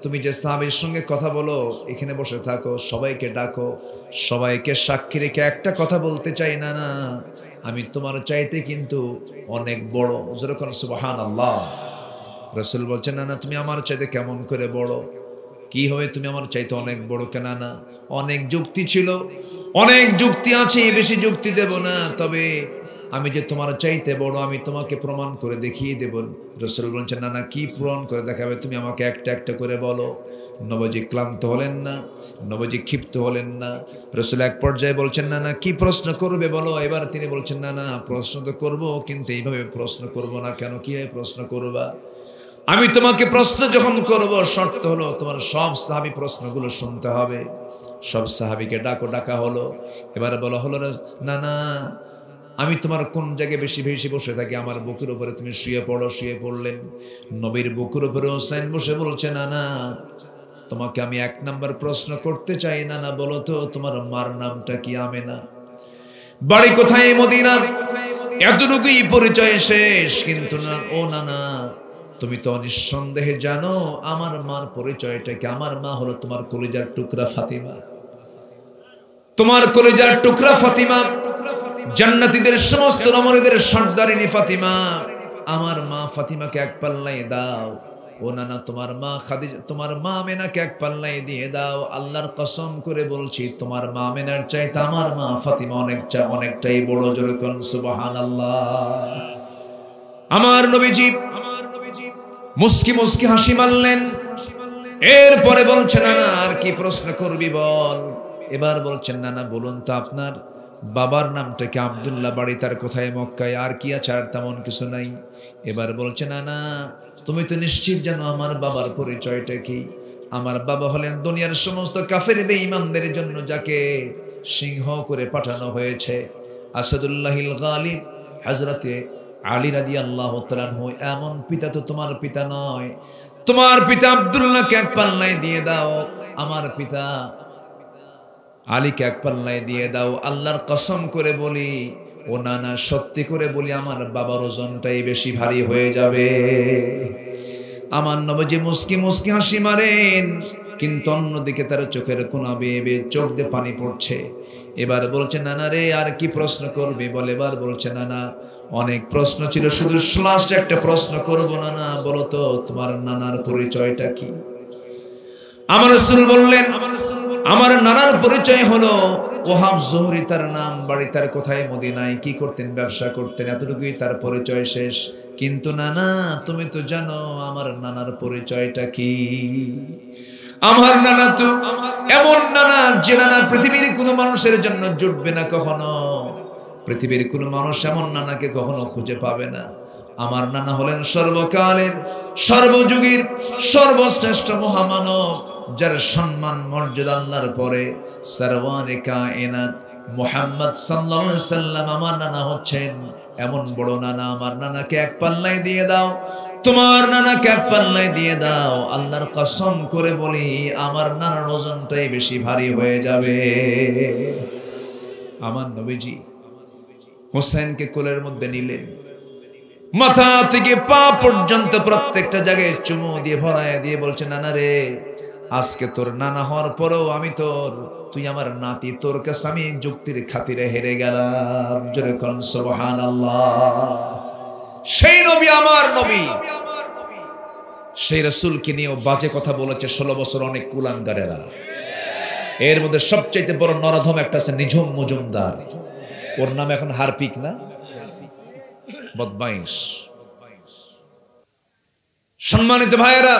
তুমি যে সাহাবীর সঙ্গে কথা বলো, এখানে বসে থাকো, সবাইকে ডাকো, সবাইকে সাক্ষী রেখে একটা কথা বলতে চাই। না না, আমি তোমার চাইতে কিন্তু অনেক বড়। যেরকম সুবহানাল্লাহ। রাসূল বলছেন, না না, তুমি আমার চাইতে কেমন করে বড়? কি হবে তুমি আমার চাইতে অনেক বড়? কেন? না, অনেক যুক্তি ছিল, অনেক যুক্তি আছে, বেশি যুক্তি দেব না, তবে আমি যে তোমার চাইতে বড়, আমি তোমাকে প্রমাণ করে দেখিয়ে দেব। রাসূল বলছেন, না না, কি প্রমাণ করে দেখাবে, তুমি আমাকে একটা একটা করে বলো। নবীজি ক্লান্ত হলেন না, নবীজি ক্ষিপ্ত হলেন না। রাসূল এক পর্যায়ে বলছেন, না না, কি প্রশ্ন করবে বলো। এবার তিনি বলছেন, না না, প্রশ্ন তো করব, কিন্তু এইভাবে প্রশ্ন করব না। কেন, কিভাবে প্রশ্ন করবা? আমি তোমাকে প্রশ্ন যখন করব, শর্ত হলো তোমার সব সাহাবী প্রশ্নগুলো শুনতে হবে। সব সাহাবীকে ডাকা হলো। এবারে বলা হলো, না না, আমি তোমার কোন জায়গায় বেশি বেশি বসে থাকি, আমার বুকের উপরে তুমি শুয়ে পড়ো। শুয়ে পড়লেন। নবীর বুকের উপরে হোসেন বসে বলছে, না না, তোমাকে আমি এক নাম্বার প্রশ্ন করতে চাই। না না, বলো তো তোমার মার নামটা কি? আমেনা। বাড়ি কোথায়? মদিনা। এতটুকুই পরিচয় শেষ। কিন্তু না, ও না না, তুমি তো নিঃসন্দেহে জানো আমার মার পরিচয়টা কি। আমার মা হলো তোমার কলিজার টুকরা ফাতিমা। তোমার কলিজার টুকরা ফাতিমা, জান্নাতীদের সমস্ত নমরীদের সর্দারিনী ফাতিমা। আমার মা ফাতিমাকে এক পাল্লায় দাও। ও না না, তোমার মা খাদিজা, তোমার মা আমেনাকে এক পাল্লায় দিয়ে দাও। আল্লাহর কসম করে বলছি, তোমার মা আমেনার চাইতে আমার মা ফাতিমা অনেকটাই বড়। জোরে করুন সুবহানাল্লাহ। আমার নবীজি মুস্কি মুস্কি হাসি মারলেন। এরপরে বলছেন, না না, আর কি প্রশ্ন করবি বল। এবার বলছেন, না না, বলুন তো আপনার বাবার নামটা কি? আব্দুল্লাহ। বাড়ি তার কোথায়? মক্কায়। আর কি আছে? আর তেমন কিছু নাই। এবার বলছে, না না, তুমি তো নিশ্চিত জানো আমার বাবার পরিচয়টা কি। আমার বাবা হলেন দুনিয়ার সমস্ত কাফের বেঈমানদের জন্য যাকে সিংহ করে পাঠানো হয়েছে, আসাদুল্লাহিল গালিব, হযরতে আলী রাদিয়াল্লাহু তাআলা আনহু। এমন পিতা তো তোমার পিতা নয়। তোমার পিতা আব্দুল্লাহকে এক পাল্লায় দিয়ে দাও, আমার পিতা আলীকে এক পাল্লায় দিয়ে দাও। আল্লাহর কসম করে বলি, ও না না, সত্যি করে বলি, আমার বাবার ওজনটাই বেশি ভারী হয়ে যাবে। আমার নবীজি মুস্কি মুস্কি হাসি মারেন, কিন্তু অন্যদিকে তার চোখের কোনা বেয়ে বেয়ে চোখ দিয়ে পানি পড়ছে। এবার বলছে, না না রে, আর কি প্রশ্ন করবে বলে। এবার বলছে, না না, অনেক প্রশ্ন ছিল, শুধু লাস্ট একটা প্রশ্ন করব। না না, বলো তো তোমার নানার পরিচয়টা কি? আমার রাসূল বললেন, আমার নানার পরিচয় হলো ওহাব জোহরি তার নাম। বাড়ি তার কোথায়? মদিনায়। কি করতেন? ব্যবসা করতেন। এতটুকুই তার পরিচয় শেষ। কিন্তু নানা, তুমি তো জানো আমার নানার পরিচয়টা কি। আমার নানা তো এমন নানা, যে নানা পৃথিবীর কোনো মানুষের জন্য জুটবে না কখনো। পৃথিবীর কোনো মানুষ এমন নানাকে কখনো খুঁজে পাবে না। আমার নানা হলেন সর্বকালের, সর্বযুগের সর্বশ্রেষ্ঠ মহামানব, যার সম্মান মর্যাদা আল্লাহর পরে সরওয়ারে কায়নাত মুহাম্মদ সাল্লাল্লাহু আলাইহি সাল্লাম। আমার নানা হচ্ছেন এমন বড় নানা। আমার নানাকে এক পাল্লায় দিয়ে দাও, তোমার নানাকে এক পাল্লায় দিয়ে দাও। আল্লাহর কসম করে বলি, আমার নানার ওজনটাই বেশি ভারী হয়ে যাবে। আমার নবীজি হোসেনকে কোলের মধ্যে নিলেন, মাথা থেকে পা পর্যন্ত প্রত্যেকটা জায়গায় চুমু দিয়ে ভরায় দিয়ে বলছে, নানা রে, আজকে তোর নানা হওয়ার পরেও আমি তোর, তুই আমার নাতি, তোর কাছে আমি যুক্তির খাতিরে হেরে গেলাম। জোরে কোন সুবহানাল্লাহ। সেই নবী আমার নবী, সেই রাসূলকে নিয়েও বাজে কথা বলেছে 16 বছর অনেক কুলাঙ্গারেরা। এর মধ্যে সবচাইতে বড় নরধম একটা আছে নিঝুম মজুমদার। ওর নাম এখন হারপিক না, বদমাইশ। সম্মানিত ভাইয়েরা,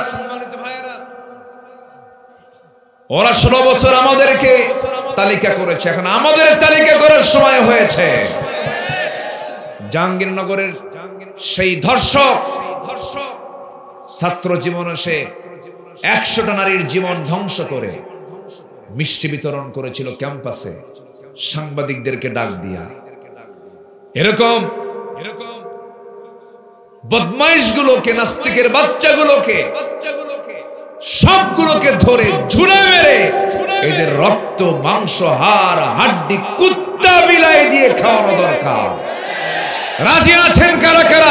ওরা 16 বছর আমাদেরকে তালিকা করেছে, এখন আমাদের তালিকা করার সময় হয়েছে। জাহাঙ্গীরনগরের সেই ধর্ষক ছাত্র জীবনে সে 100টা নারীর জীবন ধ্বংস করে মিষ্টি বিতরণ করেছিল ক্যাম্পাসে সাংবাদিকদেরকে ডাক দিয়া। এরকম বদমাইশগুলোকে, নাস্তিকের বাচ্চাগুলোকে, সবগুলোকে ধরে ঝুলে মেরে এদের রক্ত, মাংস, হাড়, হাড্ডি কুত্তা বিলাই দিয়ে খাওয়ানো দরকার। রাজি আছেন কারা কারা?